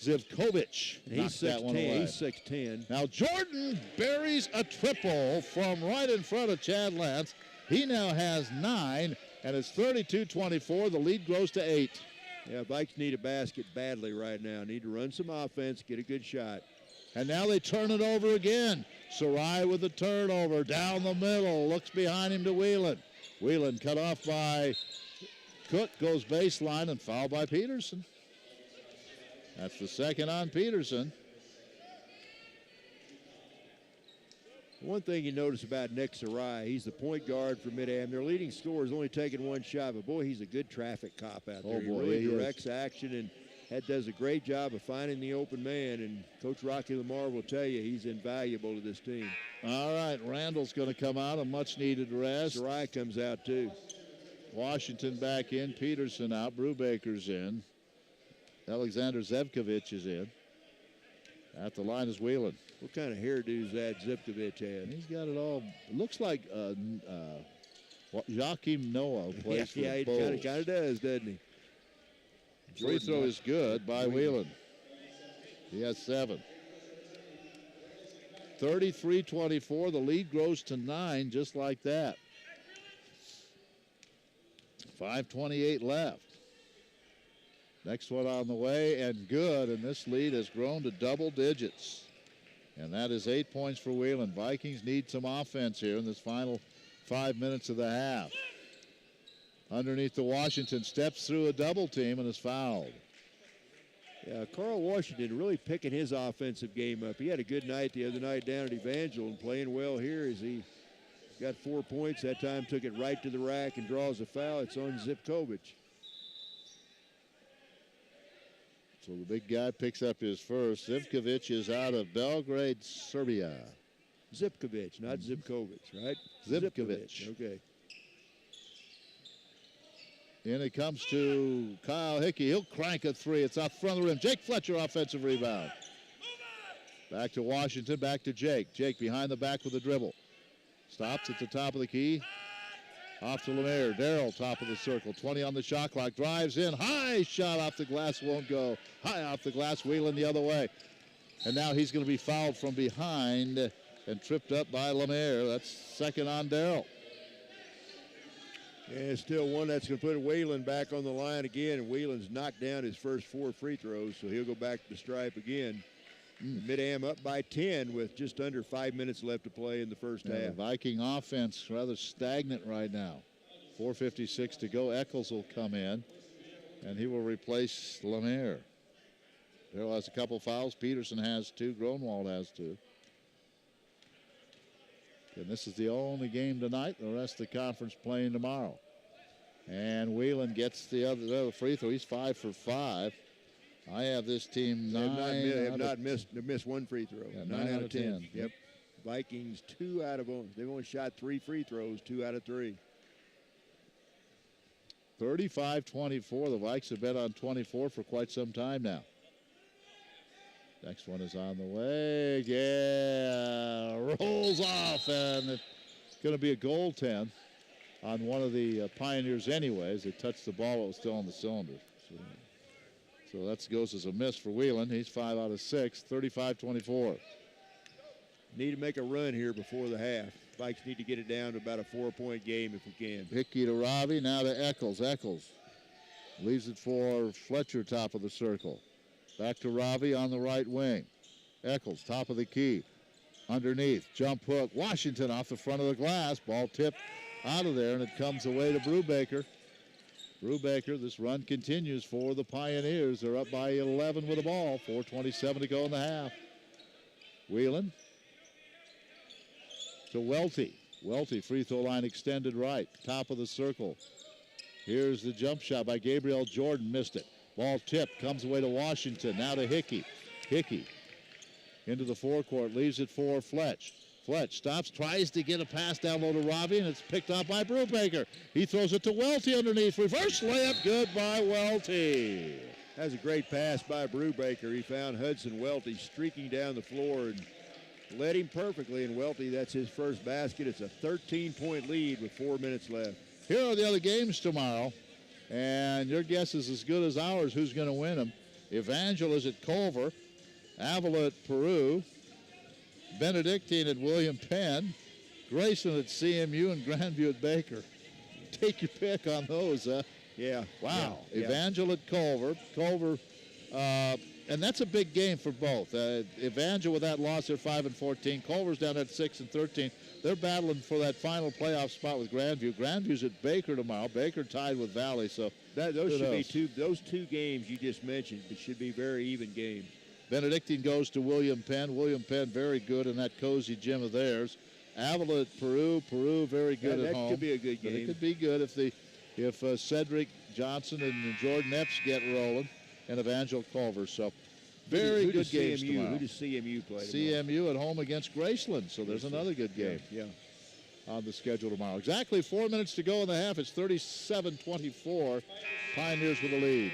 Zivkovic knocked that one away. He's 6'10". Now Jordan buries a triple from right in front of Chad Lance. He now has 9, and it's 32-24. The lead grows to 8. Yeah, Vikes need a basket badly right now. Need to run some offense, get a good shot. And now they turn it over again. Sarai with the turnover down the middle. Looks behind him to Whelan. Whelan cut off by Cook, goes baseline, and fouled by Peterson. That's the second on Peterson. One thing you notice about Nick Sarai, he's the point guard for MidAm. Their leading scorer is only taking one shot, but boy, he's a good traffic cop out there. He really directs action, and that does a great job of finding the open man. And Coach Rocky Lamar will tell you he's invaluable to this team. All right, Randall's going to come out, a much-needed rest. Sarai comes out too. Washington back in, Peterson out, Brubaker's in. Alexander Zevkovich is in. At the line is Whelan. What kind of hairdo is that Zivkovic had? He's got it all. It looks like Joachim Noah plays for the Bulls. He kind of does, doesn't he? Free throw is good by Whelan. He has 7. 33-24. The lead grows to 9 just like that. 5:28 left. Next one on the way, and good, and this lead has grown to double digits. And that is 8 points for Whelan. Vikings need some offense here in this final 5 minutes of the half. Underneath the Washington, steps through a double team and is fouled. Yeah, Carl Washington really picking his offensive game up. He had a good night the other night down at Evangel and playing well here as he got 4 points. That time took it right to the rack and draws a foul. It's on Zivkovic. So the big guy picks up his first. Zivkovic is out of Belgrade, Serbia. Zivkovic, not Zivkovic, right? Zivkovic. Okay. In it comes to Kyle Hickey. He'll crank a 3. It's off front of the rim. Jake Fletcher, offensive rebound. Back to Washington, back to Jake. Jake behind the back with a dribble. Stops at the top of the key. Off to Lemaire. Darrell, top of the circle. 20 on the shot clock. Drives in. High shot off the glass. Won't go. High off the glass. Whelan the other way. And now he's going to be fouled from behind and tripped up by Lemaire. That's second on Darrell. Yeah, still one that's going to put Whelan back on the line again. And Whelan's knocked down his first 4 free throws, so he'll go back to the stripe again. MidAm up by 10 with just under 5 minutes left to play in the first half. Viking offense rather stagnant right now. 4:56 to go. Eccles will come in, and he will replace Lemaire. Darrell has a couple fouls. Peterson has 2. Gronwald has 2. And this is the only game tonight. The rest of the conference playing tomorrow. And Whelan gets the other free throw. He's 5 for 5. I have this team have not missed one free throw. Yeah, 9 out of 10. Yep. Vikings 2 out of 1. They've only shot 3 free throws, 2 out of 3. 35-24. The Vikes have been on 24 for quite some time now. Next one is on the way. Yeah, rolls off, and it's going to be a goaltend on one of the Pioneers anyways. They touched the ball. It was still on the cylinder. So that goes as a miss for Whelan. He's 5 out of 6, 35-24. Need to make a run here before the half. Vikes need to get it down to about a 4-point game if we can. Hickey to Ravi, now to Eccles. Eccles leaves it for Fletcher, top of the circle. Back to Ravi on the right wing. Eccles, top of the key. Underneath, jump hook. Washington off the front of the glass. Ball tipped out of there, and it comes away to Brubaker. Brubaker, this run continues for the Pioneers. They're up by 11 with the ball. 4:27 to go in the half. Whelan to Welty. Welty, free throw line extended right. Top of the circle. Here's the jump shot by Gabriel Jordan. Missed it. Ball tipped. Comes away to Washington. Now to Hickey. Hickey into the forecourt. Leaves it for Fletch. Fletch stops, tries to get a pass down low to Robbie, and it's picked up by Brubaker. He throws it to Welty underneath. Reverse layup, good by Welty. That's a great pass by Brubaker. He found Hudson Welty streaking down the floor and led him perfectly. And Welty, that's his first basket. It's a 13-point lead with 4 minutes left. Here are the other games tomorrow, and your guess is as good as ours who's going to win them. Evangel is at Culver, Avila at Peru, Benedictine at William Penn, Grayson at CMU, and Grandview at Baker. Take your pick on those, huh? Yeah. Wow. Yeah. Evangel at Culver. And that's a big game for both. Evangel with that loss, they're 5-14. Culver's down at 6-13. They're battling for that final playoff spot with Grandview. Grandview's at Baker tomorrow. Baker tied with Valley, so those two games you just mentioned should be very even games. Benedictine goes to William Penn. William Penn very good in that cozy gym of theirs. Avila at Peru. Peru very good at home. That could be a good game. But it could be good if Cedric Johnson and Jordan Epps get rolling, and Evangel Culver. So very good games tomorrow. Who does CMU play CMU tomorrow? At home against Graceland. So there's another good game. Yeah. On the schedule tomorrow. Exactly 4 minutes to go in the half. It's 37-24. Pioneers with the lead.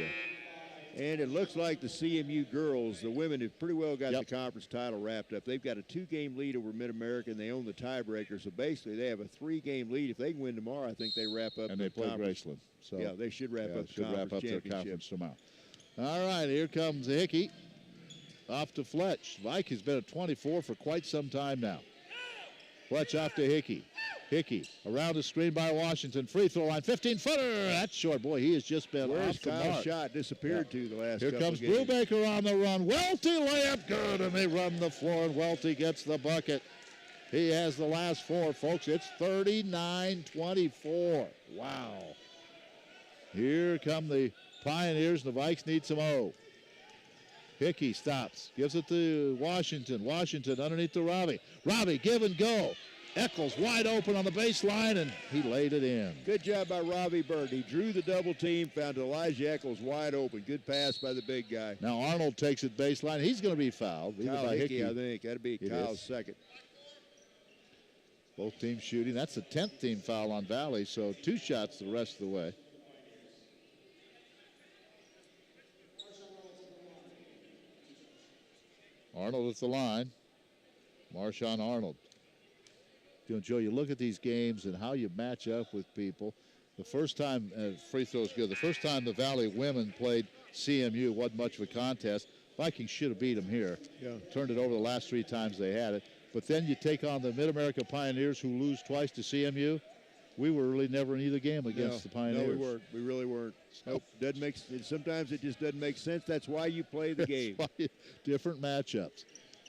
And it looks like the CMU girls, the women, have pretty well got the conference title wrapped up. They've got a 2-game lead over Mid-America, and they own the tiebreaker. So basically, they have a 3-game lead. If they can win tomorrow, I think they wrap up. And they play Graceland. So yeah, they should wrap up their conference tomorrow. All right, here comes Hickey. Off to Fletch. Viking's been at 24 for quite some time now. Fletch off to Hickey. Hickey around the screen by Washington. Free throw line, 15-footer. That's short. Boy, he has just been off the mark. Shot disappeared to the last Here couple comes games. Brubaker on the run. Welty layup good, and they run the floor, and Welty gets the bucket. He has the last 4, folks. It's 39-24. Wow. Here come the Pioneers, and the Vikes need some O. Hickey stops, gives it to Washington. Washington underneath to Robbie. Robbie, give and go. Eccles wide open on the baseline, and he laid it in. Good job by Robbie Bird. He drew the double team, found Elijah Eccles wide open. Good pass by the big guy. Now Arnold takes it baseline. He's going to be fouled. Kyle Hickey, I think. That'd be Kyle's second. Both teams shooting. That's the 10th team foul on Valley, so 2 shots the rest of the way. Arnold at the line. Marshawn Arnold. You know, Joe, you look at these games and how you match up with people. The first time, free throw is good. The first time the Valley women played CMU, wasn't much of a contest. Vikings should have beat them here. Yeah. Turned it over the last 3 times they had it. But then you take on the Mid-America Pioneers, who lose twice to CMU. We were really never in either game against the Pioneers. No, we weren't. We really weren't. Nope. Sometimes it just doesn't make sense. That's why you play the game. Different matchups.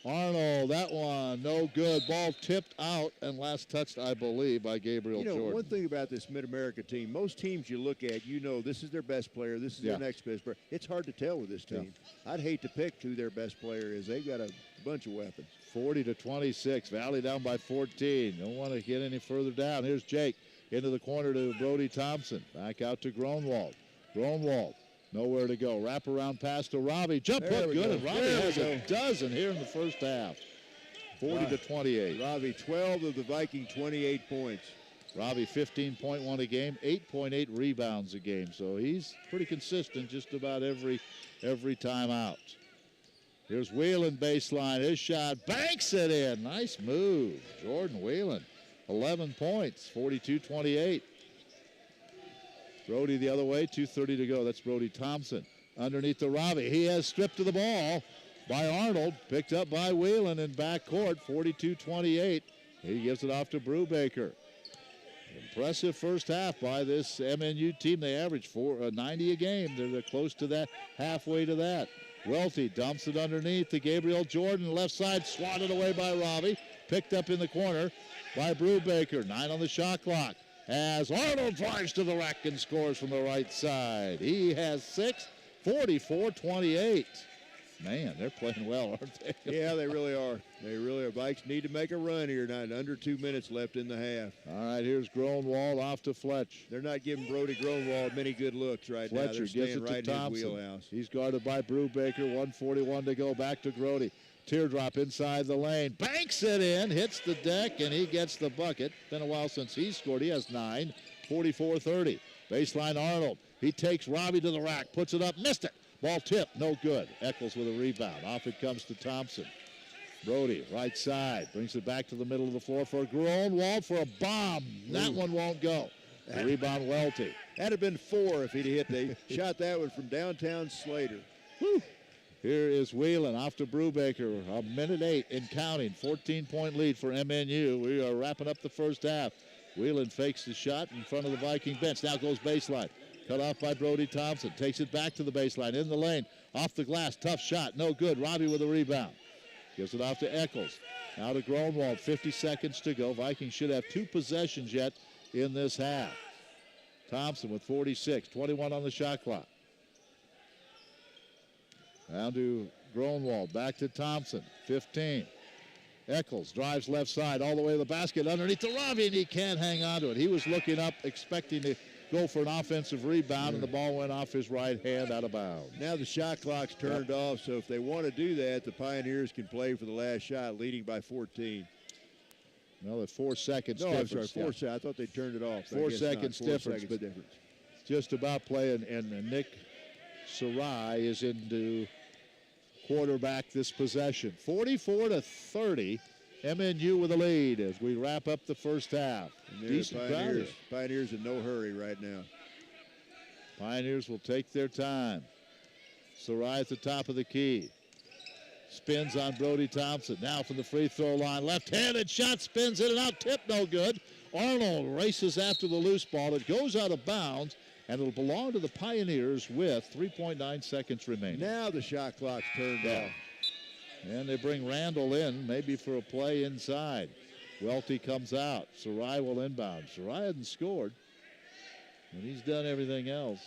Arnold, that one, no good. Ball tipped out and last touched, I believe, by Gabriel Jordan. One thing about this Mid-America team, most teams you look at, this is their best player, this is their next best player. It's hard to tell with this team. I'd hate to pick who their best player is. They've got a bunch of weapons. 40-26, Valley down by 14. Don't want to get any further down. Here's Jake into the corner to Brody Thompson. Back out to Gronwald. Gronwald. Nowhere to go. Wraparound pass to Robbie. Jump hook good. And Robbie has a dozen here in the first half. 40-28. Robbie, 12 of the Viking 28 points. Robbie 15.1 a game, 8.8 rebounds a game. So he's pretty consistent just about every time out. Here's Whelan baseline. His shot banks it in. Nice move. Jordan Whelan, 11 points, 42-28. Brody the other way, 2:30 to go. That's Brody Thompson underneath the Robbie. He has stripped to the ball by Arnold, picked up by Whelan in backcourt, 42-28. He gives it off to Brubaker. Impressive first half by this MNU team. They average 90 a game. They're close to that, halfway to that. Welty dumps it underneath to Gabriel Jordan, left side, swatted away by Robbie. Picked up in the corner by Brubaker. 9 on the shot clock. As Arnold drives to the rack and scores from the right side. He has 6, 44-28. Man, they're playing well, aren't they? Yeah, they really are. They really are. Vikes need to make a run here tonight. Under 2 minutes left in the half. All right, here's Gronwald off to Fletch. They're not giving Brody Gronwald many good looks right now. Fletcher They're gives staying it right to in his Thompson. wheelhouse. He's guarded by Brubaker. 1:41 to go. Back to Grody. Teardrop inside the lane. Banks it in. Hits the deck, and he gets the bucket. Been a while since he scored. He has 9. 44-30. Baseline Arnold. He takes Robbie to the rack. Puts it up. Missed it. Ball tip, no good. Eccles with a rebound. Off it comes to Thompson. Brody, right side, brings it back to the middle of the floor for Gronwald for a bomb. That one won't go. The rebound, Welty. That'd have been 4 if he'd hit. They shot that one from downtown Slater. Whew. Here is Whelan off to Brubaker. 1:08 in counting. 14-point lead for MNU. We are wrapping up the first half. Whelan fakes the shot in front of the Viking bench. Now goes baseline. Cut off by Brody Thompson. Takes it back to the baseline. In the lane. Off the glass. Tough shot. No good. Robbie with a rebound. Gives it off to Eccles. Now to Gronwald. 50 seconds to go. Vikings should have 2 possessions yet in this half. Thompson with 46. 21 on the shot clock. Down to Gronwald. Back to Thompson. 15. Eccles drives left side all the way to the basket. Underneath to Robbie, and he can't hang on to it. He was looking up expecting to go for an offensive rebound, and the ball went off his right hand out of bounds. Now the shot clock's turned off, so if they want to do that, the Pioneers can play for the last shot, leading by 14. Well, the 4 seconds difference. difference. 4 seconds. I thought they turned it off. 4 seconds difference, but difference. Just about playing, and Nick Sarai is into quarterback this possession. 44-30. MNU with a lead as we wrap up the first half. Decent Pioneers in no hurry right now. Pioneers will take their time. Sarai at the top of the key. Spins on Brody Thompson. Now from the free throw line. Left-handed shot, spins in and out. Tip no good. Arnold races after the loose ball. It goes out of bounds, and it'll belong to the Pioneers with 3.9 seconds remaining. Now the shot clock's turned off. And they bring Randall in, maybe for a play inside. Welty comes out. Sarai will inbound. Sarai hasn't scored, and he's done everything else.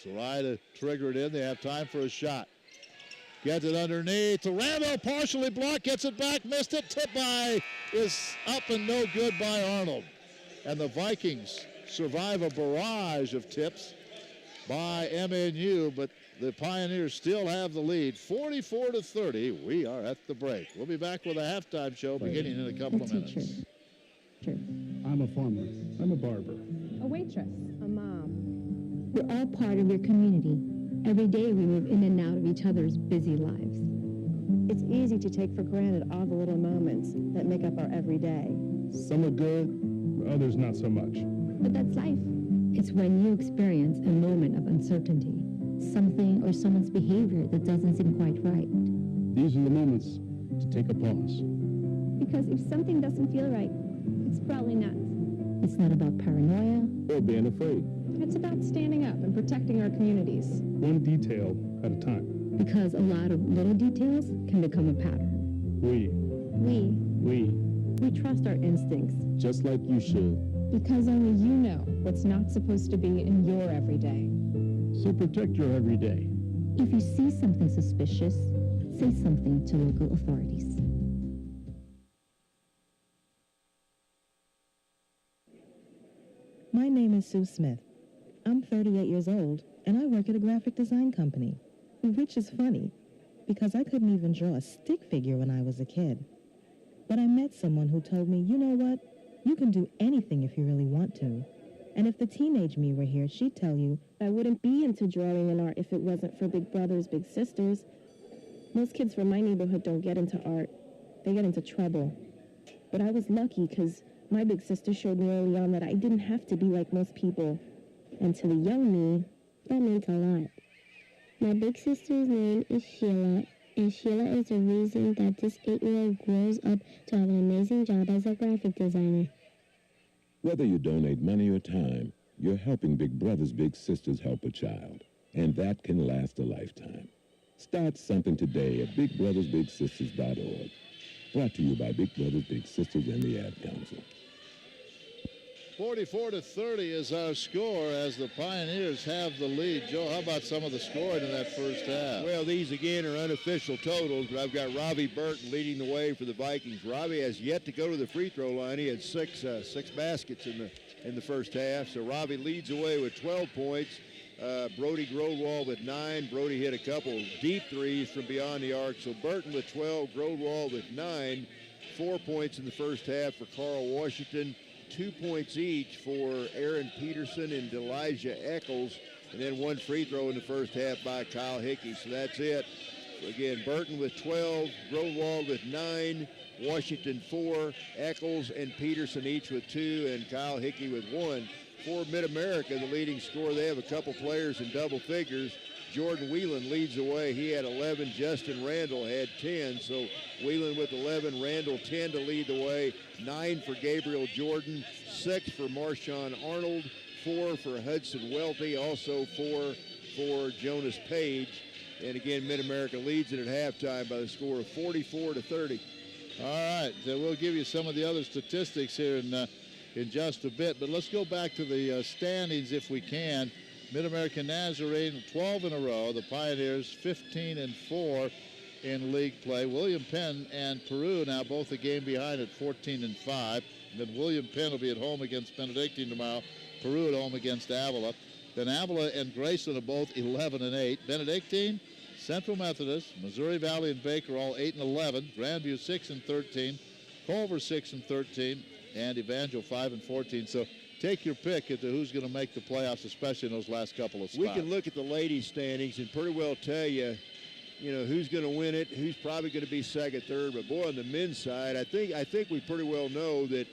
Sarai to trigger it in. They have time for a shot. Gets it underneath to Randall, partially blocked, gets it back, missed it. Tip by is up and no good by Arnold. And the Vikings survive a barrage of tips by MNU, but the Pioneers still have the lead, 44-30. We are at the break. We'll be back with a halftime show beginning in a couple of minutes. I'm a farmer. I'm a barber. A waitress. A mom. We're all part of your community. Every day we move in and out of each other's busy lives. It's easy to take for granted all the little moments that make up our everyday. Some are good, others not so much. But that's life. It's when you experience a moment of uncertainty, something or someone's behavior that doesn't seem quite right. These are the moments to take a pause. Because if something doesn't feel right, it's probably not. It's not about paranoia or being afraid. It's about standing up and protecting our communities. One detail at a time. Because a lot of little details can become a pattern. We trust our instincts. just like you should. Because only you know what's not supposed to be in your everyday. So protect your everyday. If you see something suspicious, say something to local authorities. My name is Sue Smith. I'm 38 years old, and I work at a graphic design company, which is funny, because I couldn't even draw a stick figure when I was a kid. But I met someone who told me, you know what? You can do anything if you really want to. And if the teenage me were here, she'd tell you, I wouldn't be into drawing and art if it wasn't for big brothers, big sisters. Most kids from my neighborhood don't get into art. They get into trouble. But I was lucky because my big sister showed me early on that I didn't have to be like most people. And to the young me, that meant a lot. My big sister's name is Sheila, and Sheila is the reason that this 8-year-old grows up to have an amazing job as a graphic designer. Whether you donate money or time, you're helping Big Brothers Big Sisters help a child, and that can last a lifetime. Start something today at bigbrothersbigsisters.org. Brought to you by Big Brothers Big Sisters and the Ad Council. 44-30 is our score as the Pioneers have the lead. Joe, how about some of the scoring in that first half? Well, Well, these again are unofficial totals, but I've got Robbie Burton leading the way for the Vikings. Robbie has yet to go to the free throw line. He had six baskets in the first half. So Robbie leads away with 12 points. Brody Grodwall with 9. Brody hit a couple deep threes from beyond the arc. So Burton with 12, Grodwall with 9. 4 points in the first half for Carl Washington. 2 points each for Aaron Peterson and Elijah Eccles. And then 1 free throw in the first half by Kyle Hickey. So that's it. So again, Burton with 12, Grodwall with 9, Washington 4, Eccles and Peterson each with 2, and Kyle Hickey with 1. For Mid-America, the leading scorer, they have a couple players in double figures. Jordan Whelan leads the way. He had 11. Justin Randall had 10. So Whelan with 11, Randall 10 to lead the way. 9 for Gabriel Jordan, 6 for Marshawn Arnold, 4 for Hudson Welty, also 4 for Jonas Page. And again, Mid-America leads it at halftime by the score of 44-30. All right, we'll give you some of the other statistics here in just a bit, but let's go back to the standings if we can. Mid-America Nazarene 12 in a row. The Pioneers 15-4 in league play. William Penn and Peru now both a game behind at 14-5. And then William Penn will be at home against Benedictine tomorrow. Peru at home against Avila. Then Avila and Grayson are both 11-8. Benedictine, Central Methodist, Missouri Valley and Baker all 8-11. Grandview 6-13. Culver 6-13. And Evangel 5-14. So take your pick as to who's going to make the playoffs, especially in those last couple of spots. We can look at the ladies' standings and pretty well tell you, who's going to win it, who's probably going to be second, third. But boy, on the men's side, I think we pretty well know that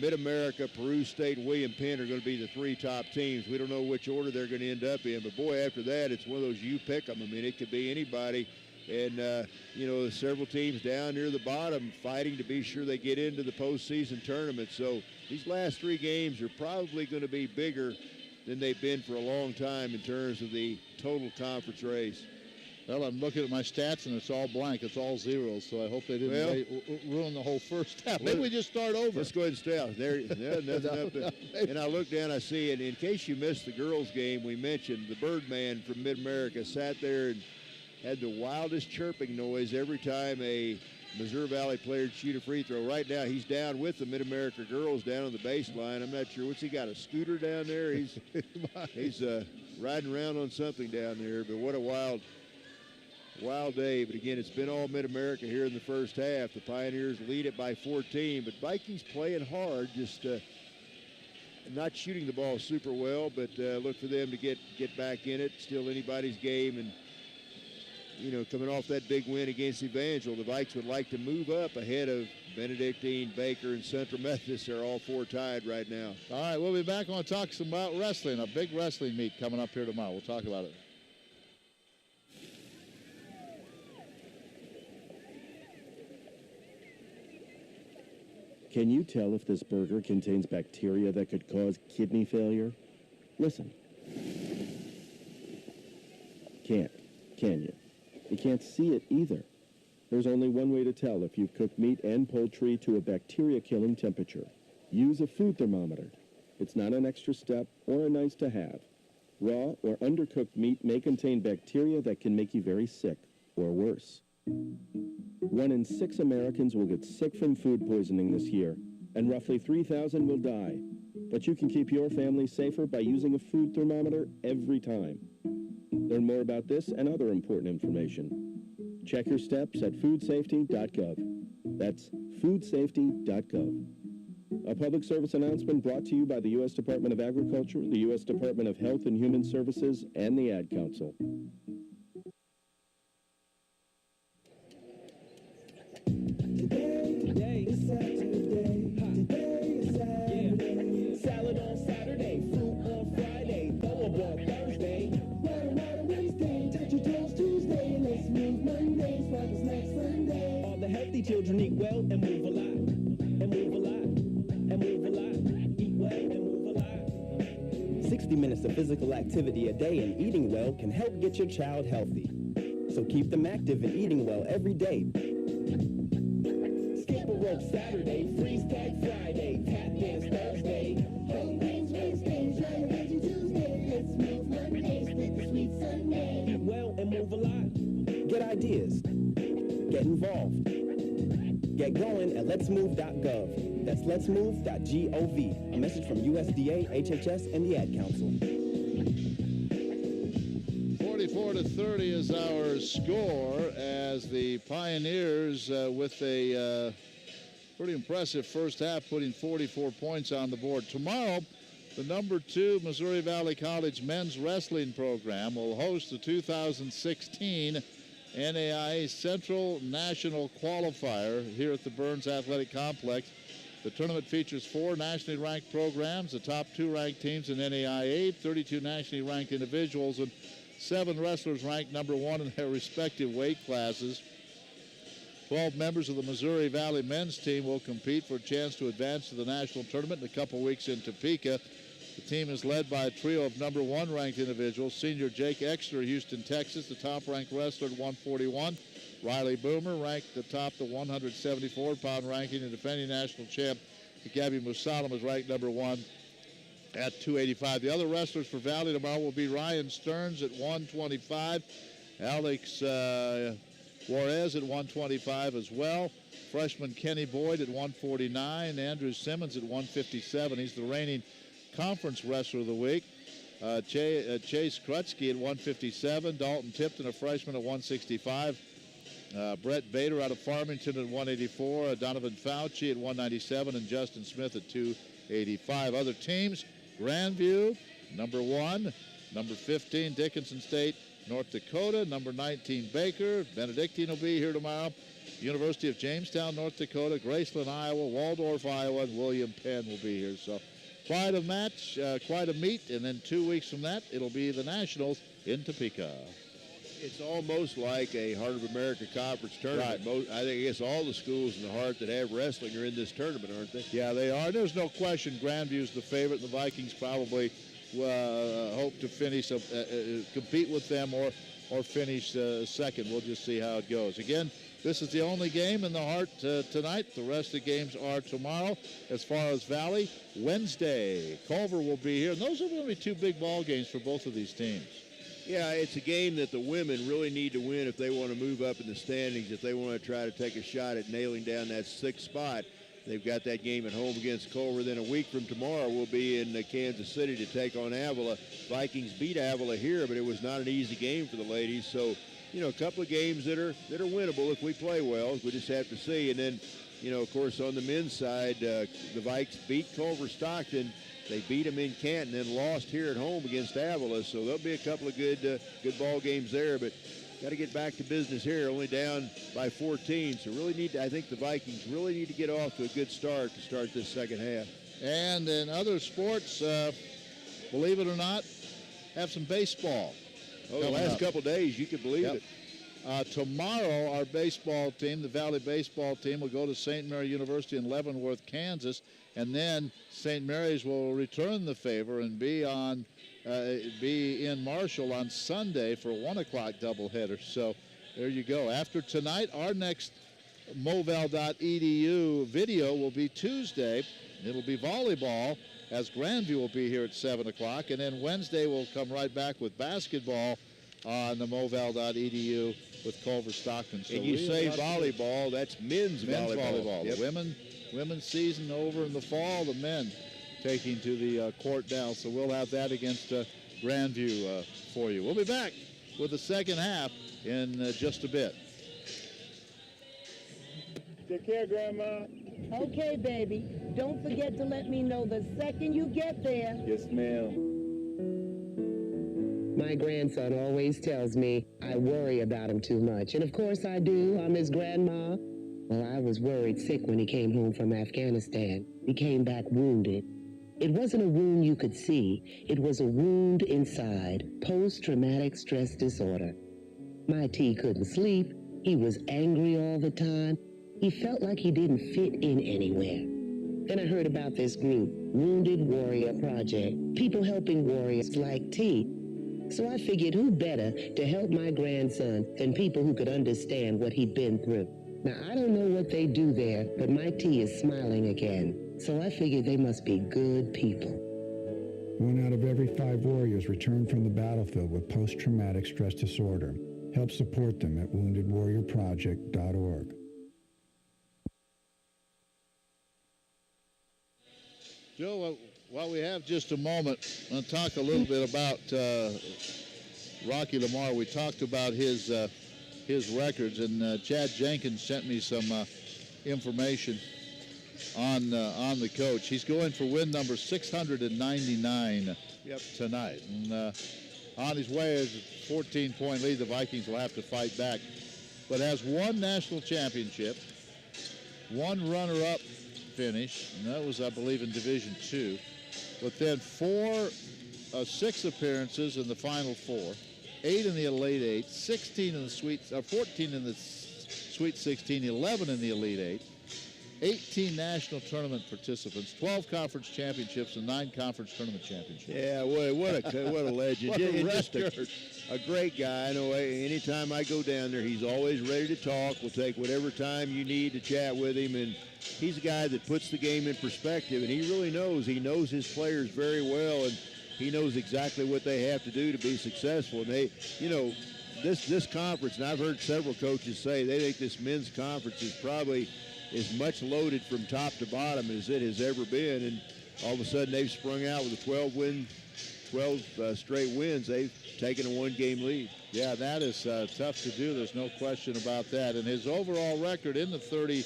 Mid-America, Peru State, and William Penn are going to be the 3 top teams. We don't know which order they're going to end up in, but boy, after that, it's one of those you pick them. I mean, it could be anybody. And, several teams down near the bottom fighting to be sure they get into the postseason tournament. So these last 3 games are probably going to be bigger than they've been for a long time in terms of the total conference race. Well, I'm looking at my stats, and it's all blank. It's all zeros, so I hope they didn't ruin the whole first half. Maybe we just start over. Let's go ahead and stay out. Nothing up there. And I look down, I see it. In case you missed the girls' game, we mentioned the Birdman from Mid-America sat there and had the wildest chirping noise every time a Missouri Valley player would shoot a free throw. Right now, he's down with the Mid-America girls down on the baseline. I'm not sure. What's he got, a scooter down there? He's riding around on something down there. But what a wild day. But again, it's been all Mid-America here in the first half. The Pioneers lead it by 14. But Vikings playing hard, just not shooting the ball super well. But look for them to get back in it. Still anybody's game. And coming off that big win against Evangel, the Vikes would like to move up ahead of Benedictine, Baker, and Central Methodist. They're all 4 tied right now. All right, we'll be back on to talk some about wrestling. A big wrestling meet coming up here tomorrow. We'll talk about it. Can you tell if this burger contains bacteria that could cause kidney failure? Listen. Can't, can you? You can't see it either. There's only one way to tell if you've cooked meat and poultry to a bacteria-killing temperature. Use a food thermometer. It's not an extra step or a nice to have. Raw or undercooked meat may contain bacteria that can make you very sick, or worse. 1 in 6 Americans will get sick from food poisoning this year, and roughly 3,000 will die. But you can keep your family safer by using a food thermometer every time. Learn more about this and other important information. Check your steps at foodsafety.gov. That's foodsafety.gov. A public service announcement brought to you by the U.S. Department of Agriculture, the U.S. Department of Health and Human Services, and the Ad Council. Today is Saturday. Today is Saturday. Salad on Saturday, fruit on Friday, Powerball Thursday. Water Wednesday, touch your toes Tuesday. Let's move Monday, spark snacks Sunday. All the healthy children eat well and move a lot. And move a lot. And move a lot. Eat well and move a lot. 60 minutes of physical activity a day and eating well can help get your child healthy. So keep them active and eating well every day. Skip a rope Saturday, freeze tag Friday, tap dance Thursday. Health things Wednesday, try a veggie Tuesday. Let's move Monday, stick to sweet Sunday. Eat well and move move a lot. Get ideas. Get involved. Get going at letsmove.gov. That's letsmove.gov. A message from USDA, HHS, and the Ad Council. 44-30 is our score as the Pioneers with a pretty impressive first half, putting 44 points on the board. Tomorrow, the number 2 Missouri Valley College men's wrestling program will host the 2016 NAIA Central National Qualifier here at the Burns Athletic Complex. The tournament features 4 nationally ranked programs, the top 2 ranked teams in NAIA, 32 nationally ranked individuals, and 7 wrestlers ranked number 1 in their respective weight classes. 12 members of the Missouri Valley men's team will compete for a chance to advance to the national tournament in a couple weeks in Topeka. The team is led by a trio of number 1 ranked individuals. Senior Jake Exner, Houston, Texas, the top ranked wrestler at 141. Riley Boomer ranked atop the 174-pound ranking, and defending national champ Gabby Musalam is ranked number 1 at 285. The other wrestlers for Valley tomorrow will be Ryan Stearns at 125. Alex Juarez at 125 as well. Freshman Kenny Boyd at 149. Andrew Simmons at 157. He's the reigning conference wrestler of the week. Chase Krutsky at 157. Dalton Tipton, a freshman, at 165. Brett Bader out of Farmington at 184. Donovan Fauci at 197. And Justin Smith at 285. Other teams, Grandview, number 1. Number 15, Dickinson State, North Dakota. Number 19, Baker. Benedictine will be here tomorrow. University of Jamestown, North Dakota. Graceland, Iowa. Waldorf, Iowa. And William Penn will be here. So quite a match, quite a meet. And then 2 weeks from that, it'll be the Nationals in Topeka. It's almost like a Heart of America Conference tournament. Right. I guess all the schools in the Heart that have wrestling are in this tournament, aren't they? Yeah, they are. There's no question Grandview's the favorite. The Vikings probably hope to finish, compete with them or finish second. We'll just see how it goes. Again, this is the only game in the Heart tonight. The rest of the games are tomorrow. As far as Valley, Wednesday, Culver will be here. And those are going to be 2 big ball games for both of these teams. Yeah, it's a game that the women really need to win if they want to move up in the standings, if they want to try to take a shot at nailing down that 6th spot. They've got that game at home against Culver. Then a week from tomorrow, we'll be in Kansas City to take on Avila. Vikings beat Avila here, but it was not an easy game for the ladies. So, a couple of games that are winnable if we play well. We just have to see. And then, of course, on the men's side, the Vikes beat Culver Stockton. They beat them in Canton and lost here at home against Avila. So there'll be a couple of good ball games there. But got to get back to business here, only down by 14. So I think the Vikings really need to get off to a good start to start this second half. And in other sports, believe it or not, have some baseball. Oh, the last couple days, you can believe it. Tomorrow, our baseball team, the Valley baseball team, will go to St. Mary University in Leavenworth, Kansas, and then St. Mary's will return the favor and be in Marshall on Sunday for a 1 o'clock doubleheader. So there you go. After tonight, our next moval.edu video will be Tuesday. It'll be volleyball, as Grandview will be here at 7 o'clock, and then Wednesday we'll come right back with basketball on the moval.edu with Culver Stockton. So and you say volleyball, that's men's volleyball. Yep. The women's season over in the fall, the men taking to the court now. So we'll have that against Grandview for you. We'll be back with the second half in just a bit. Take care, Grandma. Okay, baby. Don't forget to let me know the second you get there. Yes, ma'am. My grandson always tells me I worry about him too much. And of course I do. I'm his grandma. Well, I was worried sick when he came home from Afghanistan. He came back wounded. It wasn't a wound you could see. It was a wound inside. Post-traumatic stress disorder. My T couldn't sleep. He was angry all the time. He felt like he didn't fit in anywhere. Then I heard about this group, Wounded Warrior Project. People helping warriors like T. So I figured who better to help my grandson than people who could understand what he'd been through. Now, I don't know what they do there, but my T is smiling again. So I figured they must be good people. 1 out of every 5 warriors return from the battlefield with post-traumatic stress disorder. Help support them at woundedwarriorproject.org. Joe, while we have just a moment, I'll talk a little bit about Rocky Lamar. We talked about his records, and Chad Jenkins sent me some information on the coach. He's going for win number 699 tonight. And on his way is a 14-point lead. The Vikings will have to fight back. But has one national championship, one runner-up finish, and that was, I believe, in Division II. But then 6 appearances in the Final Four, 8 in the Elite Eight, 14 in the Sweet 16, 11 in the Elite Eight, 18 national tournament participants, 12 conference championships, and 9 conference tournament championships. Yeah, what a legend. What a Just a great guy. I know anytime I go down there, he's always ready to talk. We'll take whatever time you need to chat with him, and he's a guy that puts the game in perspective, and he really knows. He knows his players very well, and he knows exactly what they have to do to be successful. And they, this conference, and I've heard several coaches say they think this men's conference is probably as much loaded from top to bottom as it has ever been. And all of a sudden they've sprung out with a 12 straight wins. They've taken a 1-game lead. Yeah, that is tough to do. There's no question about that. And his overall record in the 30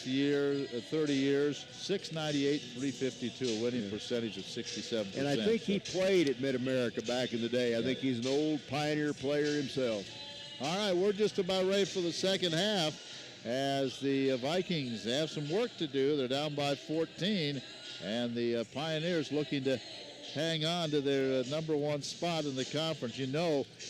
years, 698, 352, a winning percentage of 67%. And I think he played at Mid-America back in the day. I think he's an old Pioneer player himself. All right, we're just about ready for the second half as the Vikings have some work to do. They're down by 14, and the Pioneers looking to hang on to their number 1 spot in the conference.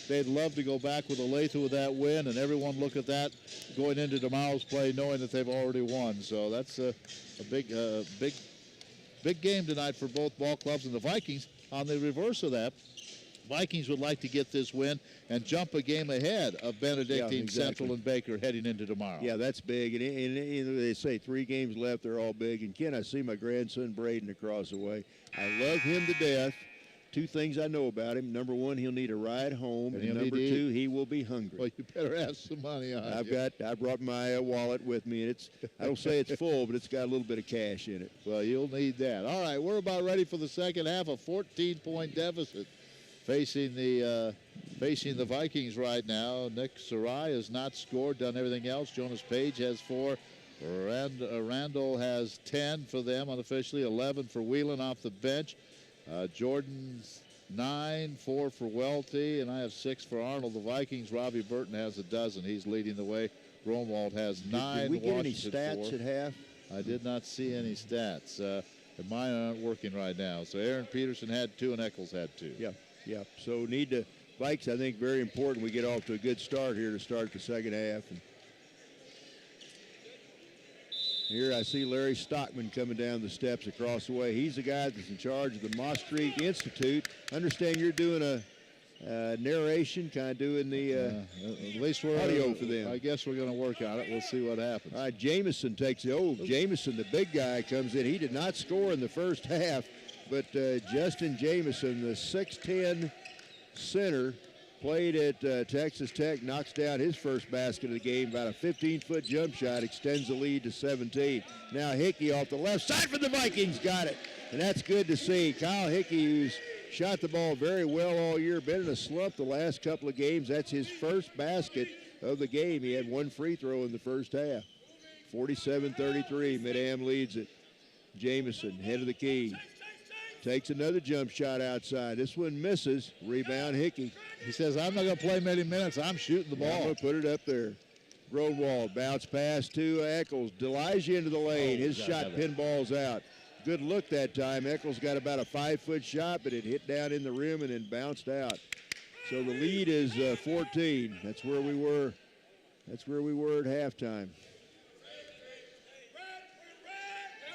They'd love to go back with Olathe with that win, and everyone look at that going into tomorrow's play knowing that they've already won. So that's a big game tonight for both ball clubs. And the Vikings, on the reverse of that, Vikings would like to get this win and jump a game ahead of Benedictine, Central, and Baker heading into tomorrow. Yeah, that's big. And they say 3 games left, they're all big. And, Ken, I see my grandson Braden across the way. I love him to death. 2 things I know about him. Number 1, he'll need a ride home. And number 2, he will be hungry. Well, you better have some money on I brought my wallet with me. And I don't say it's full, but it's got a little bit of cash in it. Well, you'll need that. All right, we're about ready for the second half. A 14-point deficit facing the Vikings right now. Nick Sarai has not scored, done everything else. Jonas Page has 4. Randall has 10 for them unofficially, 11 for Whelan off the bench. Jordan's 9, 4 for Welty, and I have 6 for Arnold. The Vikings, Robbie Burton has a dozen. He's leading the way. Gromwald has 9. Did we get any stats 4. at half? I did not see any stats. Mine aren't working right now. So Aaron Peterson had 2 and Eccles had 2. Yeah. So Vikes, I think, very important we get off to a good start here to start the second half. And here I see Larry Stockman coming down the steps across the way. He's the guy that's in charge of the Moss Street Institute. I understand you're doing a narration, kind of doing the at least we're audio for them. I guess we're going to work on it. We'll see what happens. All right, Jameson takes Jameson, the big guy, comes in. He did not score in the first half, but Justin Jameson, the 6'10 center, played at Texas Tech, knocks down his first basket of the game, about a 15-foot jump shot, extends the lead to 17. Now Hickey off the left side for the Vikings, got it. And that's good to see. Kyle Hickey, who's shot the ball very well all year, been in a slump the last couple of games. That's his first basket of the game. He had 1 free throw in the first half. 47-33, MidAm leads it. Jameson, head of the key. Takes another jump shot outside. This one misses. Rebound Hickey. He says, I'm not going to play many minutes. I'm shooting the ball. I'm going to put it up there. Growald, bounce pass to Eccles. Delija into the lane. His shot pinballs out. Good look that time. Eccles got about a 5-foot shot, but it hit down in the rim and then bounced out. So the lead is 14. That's where we were. That's where we were at halftime.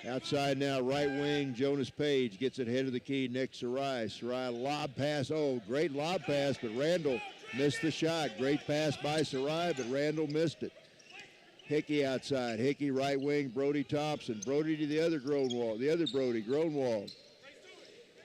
Outside now, right wing, Jonas Page gets it head of the key. Nick Sarai. Sarai lob pass. Oh, great lob pass, but Randall missed the shot. Great pass by Sarai, but Randall missed it. Hickey outside. Hickey right wing, Brody Thompson. Brody to the other Gronewald. The other Brody, Gronewald.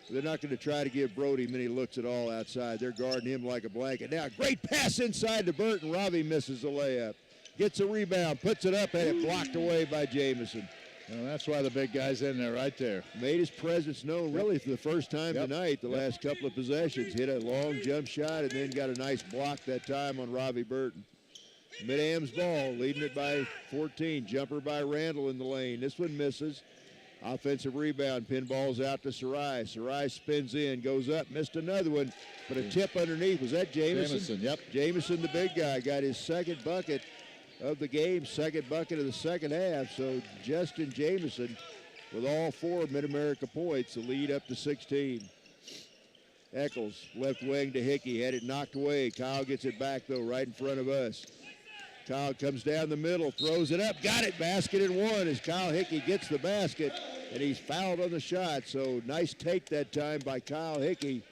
They're not going to try to give Brody many looks at all outside. They're guarding him like a blanket. Now, great pass inside to Burton. Ravi misses the layup. Gets a rebound, puts it up, and it blocked away by Jamison. Well, that's why the big guy's in there right there. Made his presence known really for the first time tonight, the last couple of possessions. Hit a long jump shot and then got a nice block that time on Ravi Burton. MidAm's ball, leading it by 14. Jumper by Randall in the lane. This one misses. Offensive rebound, pinballs out to Sarai. Sarai spins in, goes up, missed another one, but a tip underneath. Was that Jamison? Jamison, yep. Jamison, the big guy, got his second bucket of the game, second bucket of the second half. So Justin Jamison with all 4 Mid-America points, the lead up to 16. Eccles, left wing to Hickey, had it knocked away. Kyle gets it back, though, right in front of us. Kyle comes down the middle, throws it up, got it, basket and one as Kyle Hickey gets the basket, and he's fouled on the shot. So nice take that time by Kyle Hickey,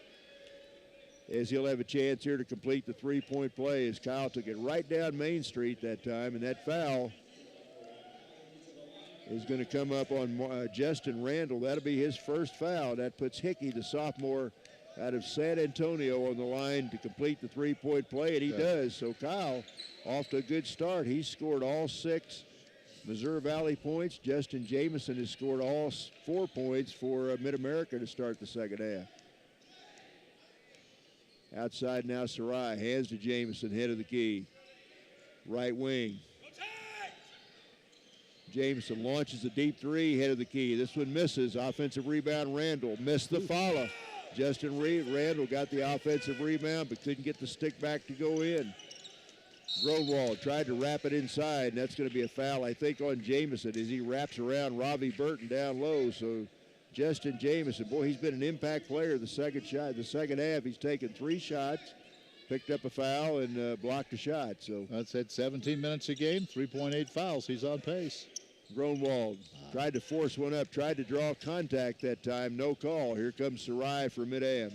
as he'll have a chance here to complete the three-point play as Kyle took it right down Main Street that time, and that foul is going to come up on Justin Randall. That'll be his first foul. That puts Hickey, the sophomore out of San Antonio, on the line to complete the three-point play, and he does. So Kyle off to a good start. He's scored all 6 Missouri Valley points. Justin Jamison has scored all 4 points for Mid-America to start the second half. Outside now, Sarai hands to Jamison, head of the key. Right wing. Jamison launches a deep three, head of the key. This one misses. Offensive rebound, Randall. Missed the follow. Justin Randall got the offensive rebound, but couldn't get the stick back to go in. Growald tried to wrap it inside, and that's going to be a foul, I think, on Jamison as he wraps around Ravi Burton down low. So Justin Jamison, boy, he's been an impact player the second half. He's taken 3 shots, picked up a foul, and blocked a shot. So that's at 17 minutes a game, 3.8 fouls. He's on pace. Grunwald tried to force one up, tried to draw contact that time. No call. Here comes Sarai for MidAm.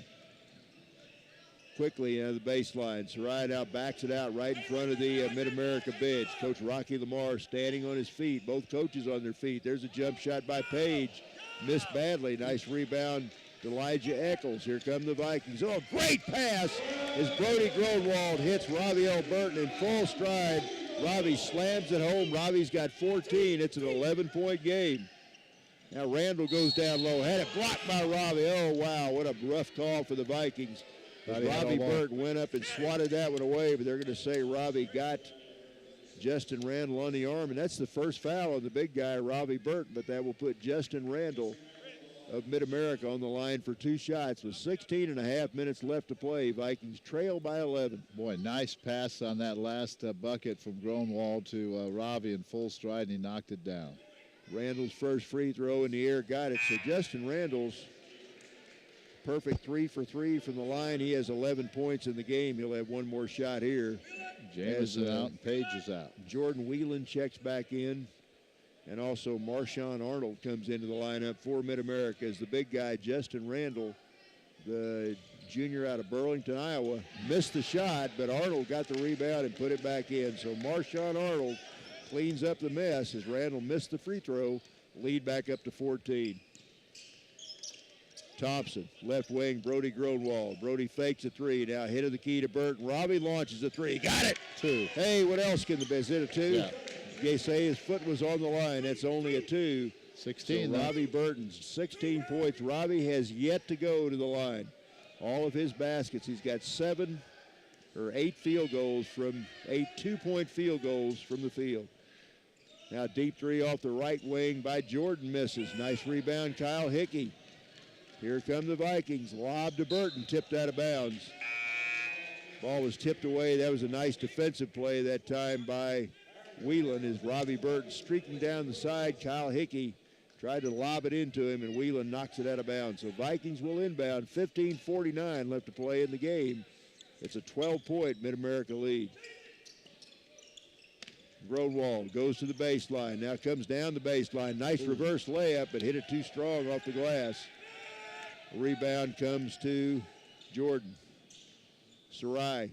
Quickly the baseline. Sarai now backs it out right in front of the Mid-America bench. Coach Rocky Lamar standing on his feet. Both coaches on their feet. There's a jump shot by Page. Missed badly. Nice rebound to Elijah Eccles. Here come the Vikings. Oh, great pass as Brody Grunwald hits Ravi Burton in full stride. Ravi slams it home. Ravi's got 14. It's an 11-point game. Now Randall goes down low. Had it blocked by Ravi. Oh, wow, what a rough call for the Vikings. Ravi Burton went up and swatted that one away, but they're going to say Ravi got Justin Randall on the arm, and that's the first foul on the big guy, Ravi Burton, but that will put Justin Randall of Mid-America on the line for 2 shots with 16 and a half minutes left to play. Vikings trail by 11. Boy, nice pass on that last bucket from Grunwald to Ravi in full stride, and he knocked it down. Randall's first free throw in the air got it. So Justin Randall's perfect 3 for 3 from the line. He has 11 points in the game. He'll have one more shot here. James is out and Page is out. Jordan Whelan checks back in. And also Marshawn Arnold comes into the lineup for Mid-America as the big guy, Justin Randall, the junior out of Burlington, Iowa, missed the shot, but Arnold got the rebound and put it back in. So Marshawn Arnold cleans up the mess as Randall missed the free throw, lead back up to 14. Thompson, left wing, Brody Grunwald. Brody fakes a 3, now hit of the key to Burton. Ravi launches a 3, got it! 2. Hey, what else can the best hit a 2? Yeah. They say his foot was on the line. That's only a 2. 16. So Ravi Burton's 16 points. Ravi has yet to go to the line. All of his baskets, he's got 8 field goals from 8 2-point field goals from the field. Now deep 3 off the right wing by Jordan, misses. Nice rebound, Kyle Hickey. Here come the Vikings. Lob to Burton, tipped out of bounds. Ball was tipped away. That was a nice defensive play that time by Whelan as Ravi Burton streaking down the side. Kyle Hickey tried to lob it into him, and Whelan knocks it out of bounds. So Vikings will inbound. 15:49 left to play in the game. It's a 12-point Mid-America lead. Grunwald goes to the baseline. Now comes down the baseline. Nice reverse layup, but hit it too strong off the glass. Rebound comes to Jordan. Sarai.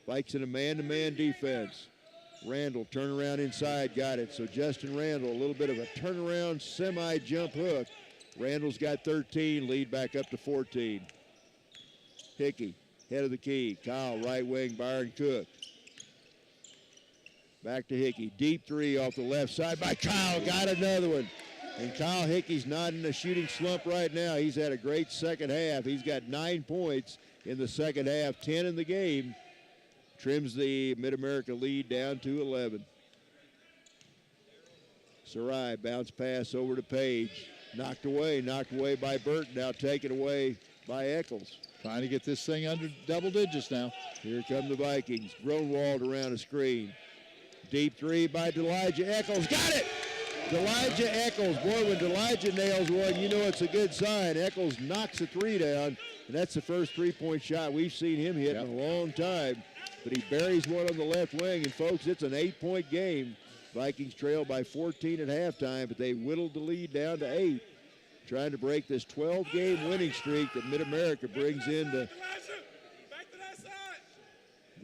Vikes in a man-to-man defense. Randall turnaround inside, got it. So Justin Randall, a little bit of a turnaround semi-jump hook. Randall's got 13, lead back up to 14. Hickey, head of the key. Kyle, right wing, Byron Cook. Back to Hickey. Deep three off the left side by Kyle. Got another one. And Kyle Hickey's not in a shooting slump right now. He's had a great second half. He's got 9 points in the second half, 10 in the game. Trims the Mid-America lead down to 11. Sarai, bounce pass over to Page. Knocked away by Burton. Now taken away by Eccles. Trying to get this thing under double digits now. Here come the Vikings. Gronwald around a screen. Deep three by Delijah Eccles. Got it! Delijah Eccles. Boy, when Delijah nails one, you know it's a good sign. Eccles knocks a three down, and that's the first three-point shot we've seen him hit in a long time. But he buries one on the left wing, and folks, it's an 8-point game. Vikings trail by 14 at halftime, but they whittled the lead down to 8, trying to break this 12-game winning streak that Mid-America brings into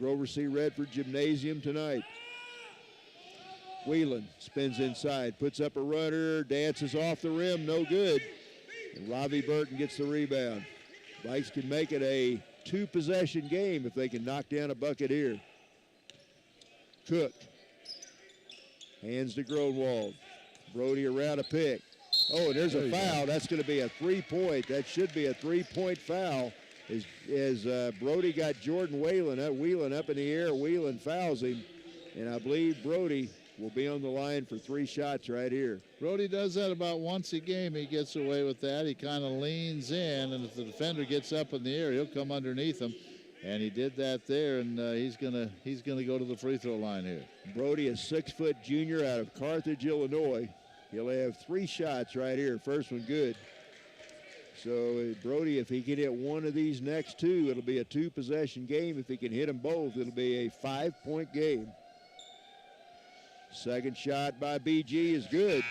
Grover C. Redford Gymnasium tonight. Whelan spins inside, puts up a runner, dances off the rim, no good. And Ravi Burton gets the rebound. Vikes can make it a 2-possession game if they can knock down a bucket here. Cook. Hands to Gronwald. Brody around a pick. Oh, and there's a foul. That's going to be a 3-point. That should be a 3-point foul. As Brody got Jordan Whelan up in the air. Whelan fouls him. And I believe Brody will be on the line for 3 shots right here. Brody does that about once a game. He gets away with that. He kind of leans in, and if the defender gets up in the air, he'll come underneath him. And he did that there, and he's gonna go to the free throw line here. Brody, a 6-foot junior out of Carthage, Illinois. He'll have 3 shots right here. First one good. So Brody, if he can hit one of these next 2, it'll be a 2-possession game. If he can hit them both, it'll be a 5-point game. Second shot by BG is good.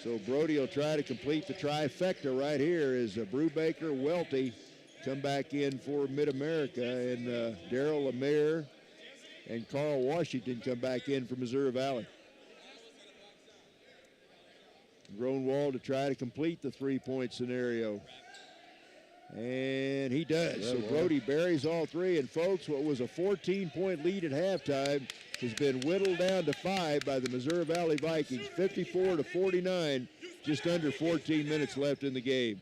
So Brody will try to complete the trifecta right here as Brubaker, Welty come back in for Mid-America, and Darryl Lemaire and Carl Washington come back in for Missouri Valley. Gronwald to try to complete the 3-point scenario. And he does. So Brody buries all 3. And folks, what was a 14-point lead at halftime has been whittled down to 5 by the Missouri Valley Vikings, 54-49, just under 14 minutes left in the game.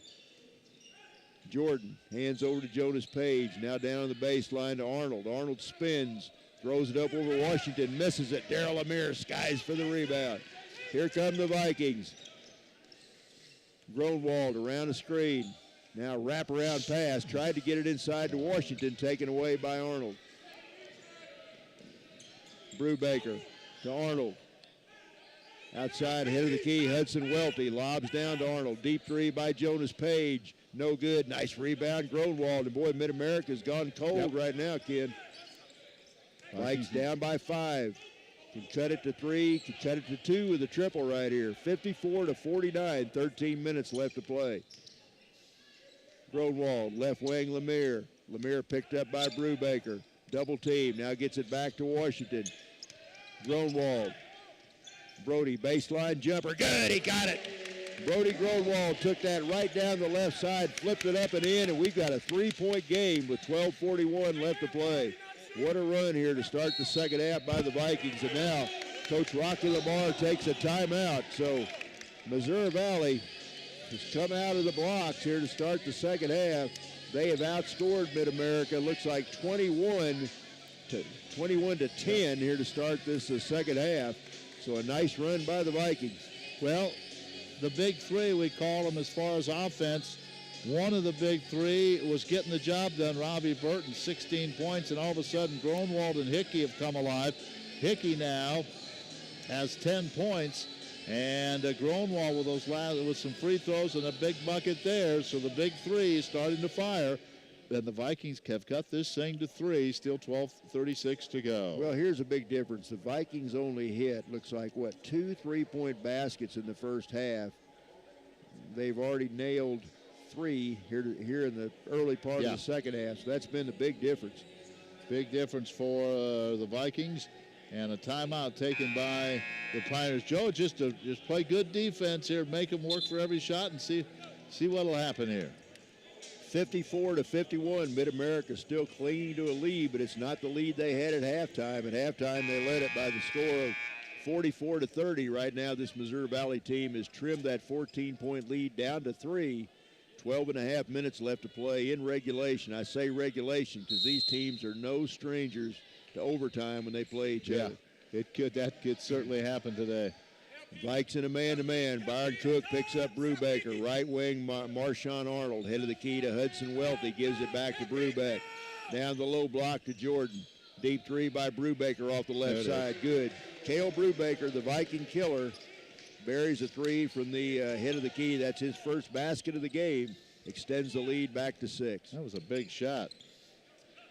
Jordan hands over to Jonas Page, now down on the baseline to Arnold. Arnold spins, throws it up over Washington, misses it. Darryl Lemire skies for the rebound. Here come the Vikings. Gronwald around the screen. Now wraparound pass, tried to get it inside to Washington, taken away by Arnold. Brubaker to Arnold. Outside, head of the key, Hudson Welty lobs down to Arnold. Deep three by Jonas Page. No good. Nice rebound, Gronwald. And boy, Mid-America's gone cold right now, kid. Vikes down by 5. Can cut it to 3, can cut it to 2 with a triple right here. 54-49, 13 minutes left to play. Gronwald, left wing, Lemire. Lemire picked up by Brubaker. Double team, now gets it back to Washington. Gronwald. Brody, baseline jumper, good, he got it. Brody Gronwald took that right down the left side, flipped it up and in, and we've got a 3-point game with 12:41 left to play. What a run here to start the second half by the Vikings, and now Coach Rocky Lamar takes a timeout. So Missouri Valley has come out of the blocks here to start the second half. They have outscored Mid-America, looks like 21 to 10 here to start this second half. So a nice run by the Vikings. Well, the big 3, we call them as far as offense. One of the big 3 was getting the job done. Robbie Burton, 16 points, and all of a sudden Gronwald and Hickey have come alive. Hickey now has 10 points, and Gronwald with some free throws and a big bucket there. So the big 3 is starting to fire. And the Vikings have cut this thing to 3, still 12:36 to go. Well, here's a big difference. The Vikings only hit, looks like, 2 3-point baskets in the first half. They've already nailed 3 here in the early part of the second half. So that's been the big difference. Big difference for the Vikings. And a timeout taken by the Pioneers. Joe, just play good defense here, make them work for every shot, and see what'll happen here. 54-51, Mid-America still clinging to a lead, but it's not the lead they had at halftime. At halftime, they led it by the score of 44-30. Right now, this Missouri Valley team has trimmed that 14-point lead down to 3. 12 and a half minutes left to play in regulation. I say regulation because these teams are no strangers to overtime when they play each other. That could certainly happen today. Vikes in a man-to-man. Byron Cook picks up Brubaker. Right wing, Marshawn Arnold. Head of the key to Hudson Welty. Gives it back to Brubeck. Down the low block to Jordan. Deep three by Brubaker off the left side. Good. Cale Brubaker, the Viking killer, buries a three from the head of the key. That's his first basket of the game. Extends the lead back to 6. That was a big shot.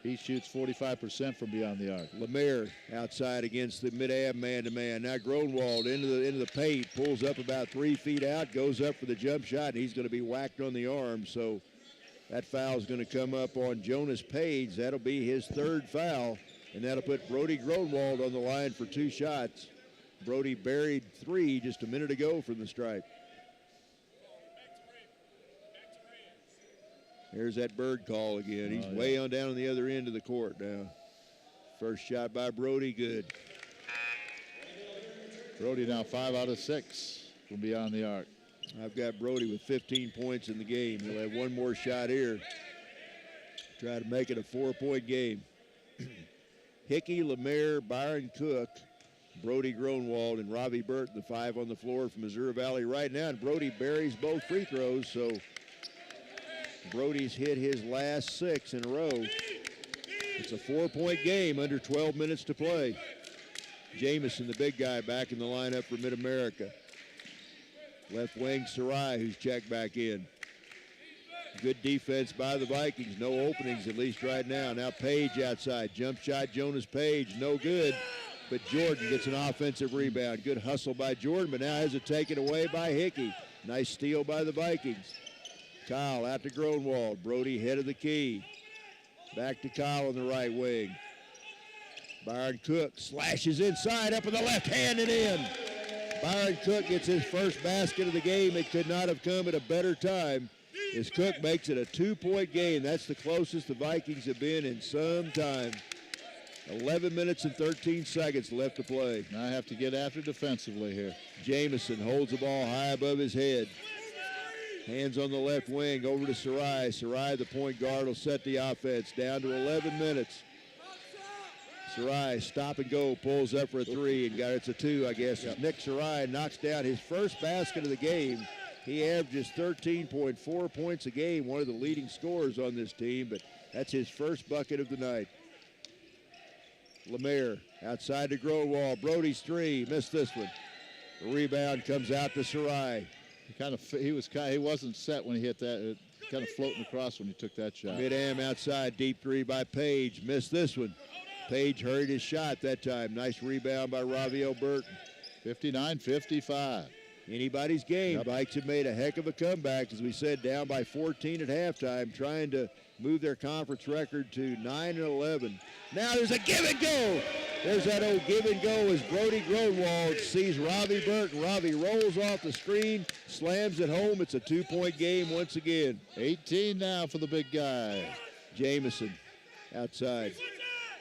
He shoots 45% from beyond the arc. Lemire outside against the MidAm man-to-man. Now Gronwald into the paint, pulls up about 3 feet out, goes up for the jump shot, and he's going to be whacked on the arm. So that foul is going to come up on Jonas Page. That'll be his 3rd foul, and that'll put Brody Gronwald on the line for 2 shots. Brody buried 3 just a minute ago from the stripe. There's that bird call again. He's way on down on the other end of the court now. First shot by Brody, good. Brody now 5 out of 6 from beyond the arc. I've got Brody with 15 points in the game. He'll have one more shot here. Try to make it a 4-point game. Hickey, Lemire, Byron Cook, Brody Gronwald, and Robbie Burton, the 5 on the floor from Missouri Valley right now. And Brody buries both free throws, so Brody's hit his last 6 in a row. It's a 4-point game under 12 minutes to play. Jamison, the big guy, back in the lineup for Mid-America. Left wing, Sarai, who's checked back in. Good defense by the Vikings. No openings, at least right now. Now Page outside. Jump shot, Jonas Page, no good. But Jordan gets an offensive rebound. Good hustle by Jordan, but now has it taken away by Hickey. Nice steal by the Vikings. Kyle out to Gronwald. Brody head of the key. Back to Kyle on the right wing. Byron Cook slashes inside, up with the left hand and in. Byron Cook gets his first basket of the game. It could not have come at a better time as Cook makes it a 2-point game. That's the closest the Vikings have been in some time. 11 minutes and 13 seconds left to play. Now I have to get after defensively here. Jamison holds the ball high above his head. Hands on the left wing over to Sarai. Sarai, the point guard, will set the offense. Down to 11 minutes. Sarai, stop and go, pulls up for a 3 and it's a 2, I guess. Yep. Nick Sarai knocks down his first basket of the game. He averages 13.4 points a game, one of the leading scorers on this team, but that's his first bucket of the night. Lemire outside to Growal. Brody's 3, missed this one. The rebound comes out to Sarai. He wasn't set when he hit that. Kind of floating across when he took that shot. MidAm outside, deep 3 by Page. Missed this one. Page hurried his shot that time. Nice rebound by Raviel Burton. 59-55. Anybody's game. Yep. Vikes have made a heck of a comeback, as we said, down by 14 at halftime, trying to move their conference record to 9-11. Now there's a give and go. There's that old give and go as Brody Gronwald sees Robbie Burton. Robbie rolls off the screen, slams it home. It's a 2-point game once again. 18 now for the big guy. Jamison outside.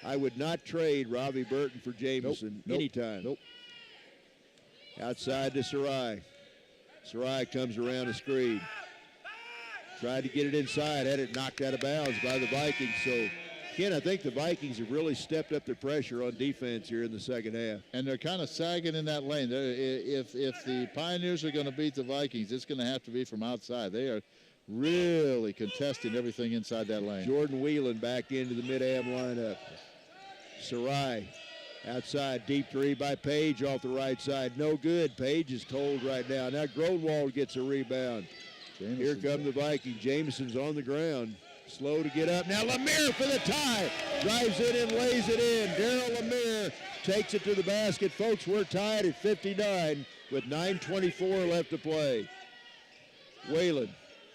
I would not trade Robbie Burton for Jamison anytime. Nope. Outside to Sarai. Sarai comes around the screen. Tried to get it inside, had it knocked out of bounds by the Vikings. So, Ken, I think the Vikings have really stepped up their pressure on defense here in the second half. And they're kind of sagging in that lane. If the Pioneers are going to beat the Vikings, it's going to have to be from outside. They are really contesting everything inside that lane. Jordan Whelan back into the MidAm lineup. Sarai outside, deep 3 by Page off the right side. No good. Page is cold right now. Now Gronwald gets a rebound. Here come the Vikings. Jamison's on the ground. Slow to get up. Now Lemire for the tie. Drives it in, lays it in. Darryl Lemire takes it to the basket. Folks, we're tied at 59 with 9:24 left to play. Whalen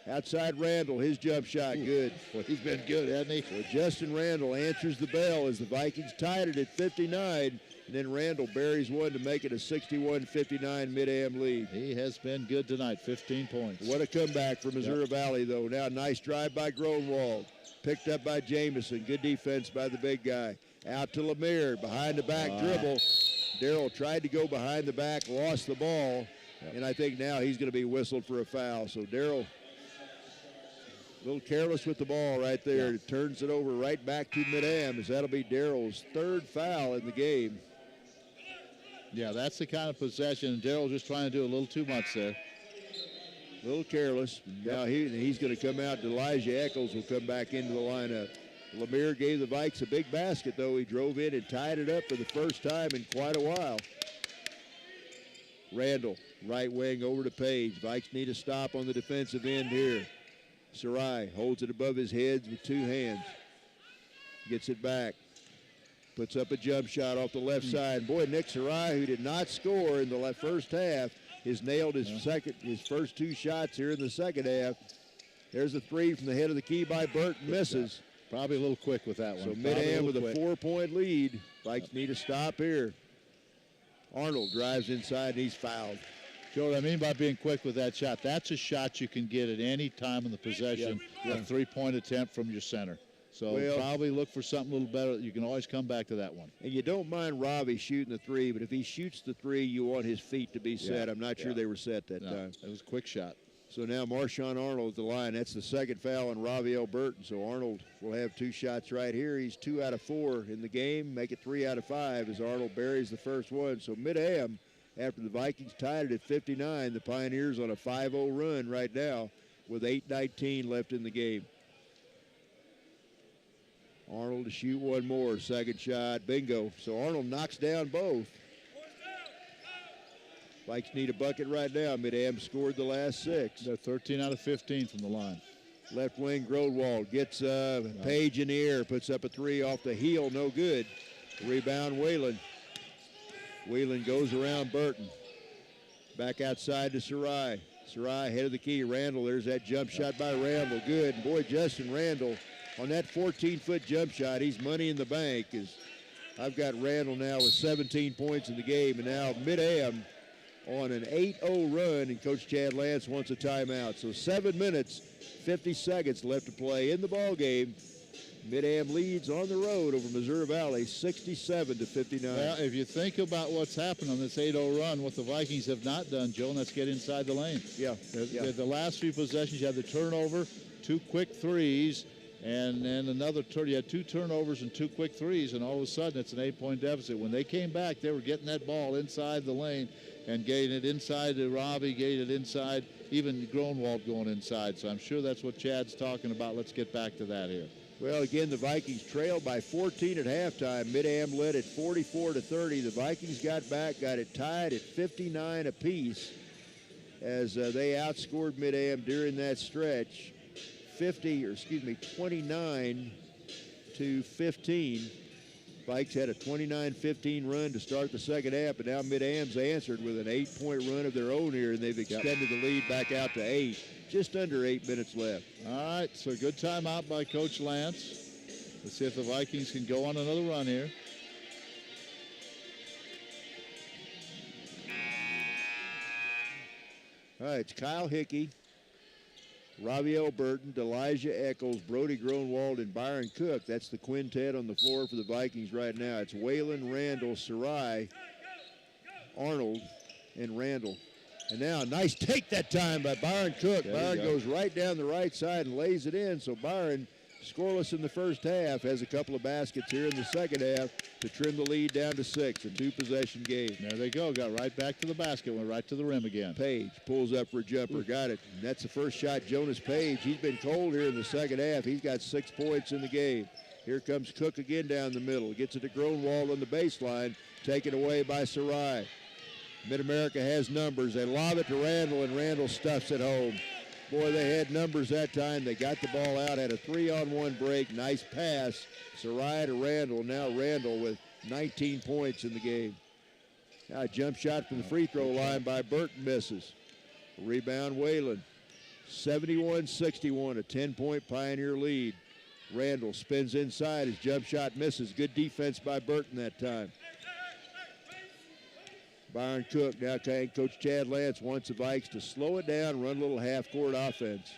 Outside Randall, his jump shot, good. Well, he's been good, hasn't he? Well, Justin Randall answers the bell as the Vikings tied it at 59. And then Randall buries one to make it a 61-59 Mid-Am lead. He has been good tonight, 15 points. What a comeback for Missouri Valley, though. Now, nice drive by Gronwald. Picked up by Jamison. Good defense by the big guy. Out to Lemire. Behind the back dribble. Darrell tried to go behind the back, lost the ball. And I think now he's going to be whistled for a foul. So Darrell, a little careless with the ball right there. Turns it over right back to Mid-Am, as that'll be Darrell's third foul in the game. Yeah, that's the kind of possession. Darrell just trying to do a little too much there. A little careless. Now he's going to come out. Elijah Eccles will come back into the lineup. Lemire gave the Vikes a big basket, though. He drove in and tied it up for the first time in quite a while. Randall, right wing over to Page. Vikes need a stop on the defensive end here. Sarai holds it above his head with two hands. Gets it back. Puts up a jump shot off the left side. Boy, Nick Sarai, who did not score in the first half, has nailed his first two shots here in the second half. There's a three from the head of the key by Burton, misses. Probably a little quick with that one. So Mid-Am with a 4-point lead. Vikes need a stop here. Arnold drives inside and he's fouled. Joe, what I mean by being quick with that shot, that's a shot you can get at any time in the possession, a three-point attempt from your center. So probably look for something a little better. You can always come back to that one. And you don't mind Ravi shooting the three, but if he shoots the three, you want his feet to be set. I'm not sure they were set that time. It was a quick shot. So now Marshawn Arnold at the line. That's the second foul on Raviel Burton. So Arnold will have two shots right here. He's 2 out of 4 in the game. Make it 3 out of 5 as Arnold buries the first one. So Mid-Am, after the Vikings tied it at 59, the Pioneers on a 5-0 run right now with 8:19 left in the game. Arnold to shoot one more. Second shot. Bingo. So Arnold knocks down both. Vikes need a bucket right now. Mid-Am scored the last 6. They're 13 out of 15 from the line. Left wing, Grodwald gets Page in the air. Puts up a three off the heel. No good. Rebound, Whalen. Whalen goes around Burton. Back outside to Sarai. Sarai head of the key. Randall, there's that jump shot by Randall. Good. And boy, Justin Randall, on that 14-foot jump shot, he's money in the bank. I've got Randall now with 17 points in the game, and now Mid-Am on an 8-0 run, and Coach Chad Lance wants a timeout. So 7 minutes, 50 seconds left to play in the ball game. Mid-Am leads on the road over Missouri Valley, 67-59. Well, if you think about what's happened on this 8-0 run, what the Vikings have not done, Joe, and that's get inside the lane. Yeah. The last few possessions, you had the turnover, 2 quick threes, and then another turn. You had 2 turnovers and 2 quick threes, and all of a sudden it's an 8-point deficit. When they came back, they were getting that ball inside the lane and getting it inside to Robbie, getting it inside, even Gronwald going inside. So I'm sure that's what Chad's talking about. Let's get back to that here. Well, again, the Vikings trailed by 14 at halftime. Mid-Am led at 44-30. The Vikings got back, got it tied at 59 apiece as they outscored Mid-Am during that stretch. 29-15. Vikes had a 29-15 run to start the second half, but now Mid-Am's answered with an 8-point run of their own here, and they've extended the lead back out to 8. Just under 8 minutes left. All right, so good timeout by Coach Lance. Let's see if the Vikings can go on another run here. All right, it's Kyle Hickey, Raviel Burton, Elijah Eccles, Brody Gronwald, and Byron Cook. That's the quintet on the floor for the Vikings right now. It's Whalen, Randall, Sarai, Arnold, and Randall. And now a nice take that time by Byron Cook. Byron goes right down the right side and lays it in. So Byron, scoreless in the first half, has a couple of baskets here in the second half to trim the lead down to 6, a 2-possession game. There they go. Got right back to the basket, went right to the rim again. Page pulls up for a jumper, got it. And that's the first shot, Jonas Page. He's been cold here in the second half. He's got 6 points in the game. Here comes Cook again down the middle. Gets it to Gronwald on the baseline, taken away by Sarai. Mid-America has numbers. They lob it to Randall, and Randall stuffs it home. Boy, they had numbers that time. They got the ball out, had a 3-on-1 break. Nice pass. Sarai to Randall. Now Randall with 19 points in the game. Now a jump shot from the free throw line by Burton misses. Rebound, Whalen. 71-61, a 10-point Pioneer lead. Randall spins inside. His jump shot misses. Good defense by Burton that time. Byron Cook, now Coach Chad Lance wants the Vikes to slow it down, run a little half-court offense.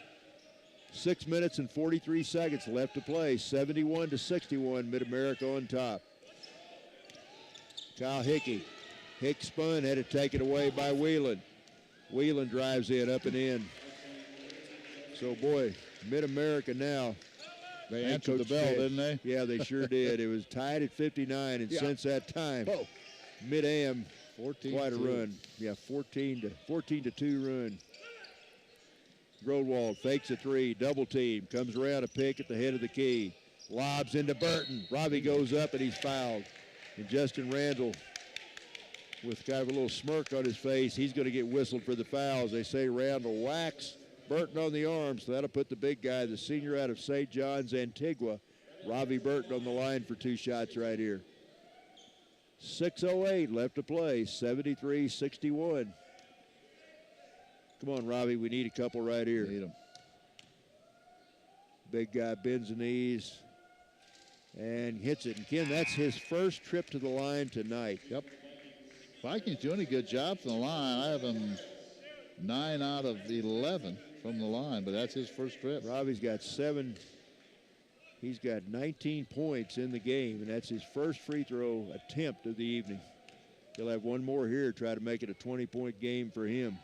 6 minutes and 43 seconds left to play. 71-61, Mid-America on top. Kyle Hickey. Hick spun, had it taken away by Whelan. Whelan drives in, up and in. So, boy, Mid-America now. They answered the bell, didn't they? Yeah, they sure did. It was tied at 59, and since that time, Mid-Am, quite a run. Yeah, 14 to 2 run. Growald fakes a three, double team, comes around a pick at the head of the key. Lobs into Burton. Robbie goes up and he's fouled. And Justin Randall, with kind of a little smirk on his face, he's going to get whistled for the fouls. They say Randall whacks Burton on the arm, so that'll put the big guy, the senior out of St. John's, Antigua, Robbie Burton, on the line for 2 shots right here. 6:08 left to play, 73-61. Come on, Robbie, we need a couple right here. Need 'em. Big guy bends the knees and hits it. And, Ken, that's his first trip to the line tonight. Yep. Vikings doing a good job from the line. I have him 9 out of 11 from the line, but that's his first trip. Robbie's got 7. He's got 19 points in the game, and that's his first free throw attempt of the evening. He'll have one more here, try to make it a 20-point game for him.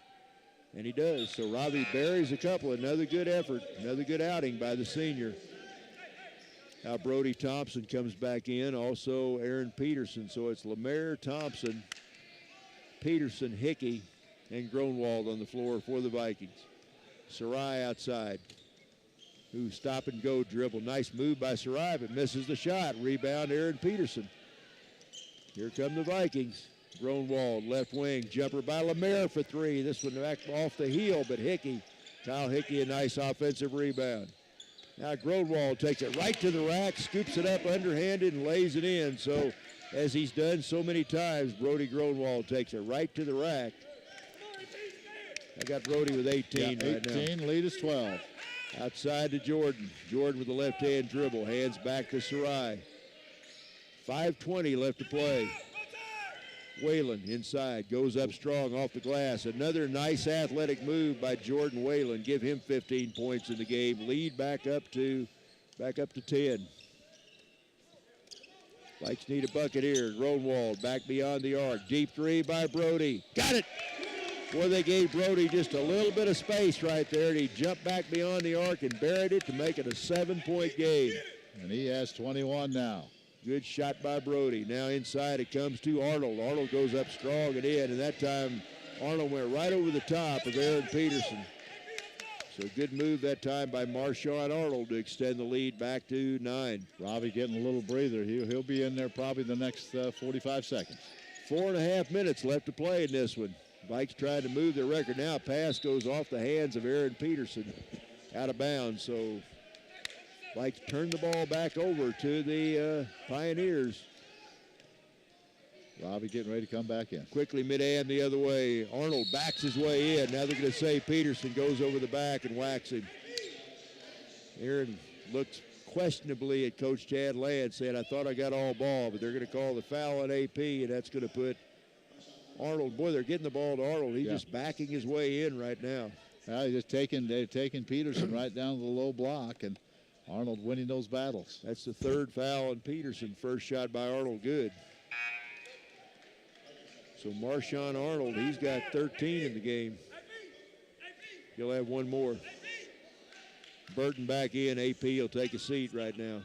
And he does. So Robbie buries a couple. Another good effort, another good outing by the senior. Now Brody Thompson comes back in, also Aaron Peterson. So it's Lemaire, Thompson, Peterson, Hickey, and Gronwald on the floor for the Vikings. Sarai outside, who stop and go dribble. Nice move by Sarai, but misses the shot. Rebound, Aaron Peterson. Here come the Vikings. Gronwald, left wing, jumper by Lemaire for 3. This one back off the heel, but Hickey, Kyle Hickey, a nice offensive rebound. Now Gronwald takes it right to the rack, scoops it up underhanded, and lays it in. So, as he's done so many times, Brody Gronwald takes it right to the rack. I got Brody with 18 right now. 18, lead is 12. Outside to Jordan. Jordan with the left-hand dribble, hands back to Sarai. 5:20 left to play. Whalen inside, goes up strong off the glass. Another nice athletic move by Jordan Whalen. Give him 15 points in the game. Lead back up to 10. Vikes need a bucket here. Gronwald back beyond the arc. Deep 3 by Brody. Got it! Boy, they gave Brody just a little bit of space right there, and he jumped back beyond the arc and buried it to make it a 7-point game. And he has 21 now. Good shot by Brody. Now inside it comes to Arnold. Arnold goes up strong and in, and that time Arnold went right over the top of Aaron Peterson. So good move that time by Marshawn Arnold to extend the lead back to 9. Robbie getting a little breather. He'll be in there probably the next 45 seconds. 4.5 minutes left to play in this one. Vikes trying to move their record now. Pass goes off the hands of Aaron Peterson out of bounds. So Vikes turn the ball back over to the Pioneers. Robbie getting ready to come back in. Quickly MidAm the other way. Arnold backs his way in. Now they're going to say Peterson goes over the back and whacks him. Aaron looks questionably at Coach Chad Ladd, saying, I thought I got all ball, but they're going to call the foul on AP, and that's going to put Arnold. Boy, they're getting the ball to Arnold. He's just backing his way in right now. They're taking Peterson right down to the low block, and Arnold winning those battles. That's the 3rd foul on Peterson. First shot by Arnold, good. So Marshawn Arnold, he's got 13 in the game. He'll have one more. Burton back in. AP will take a seat right now.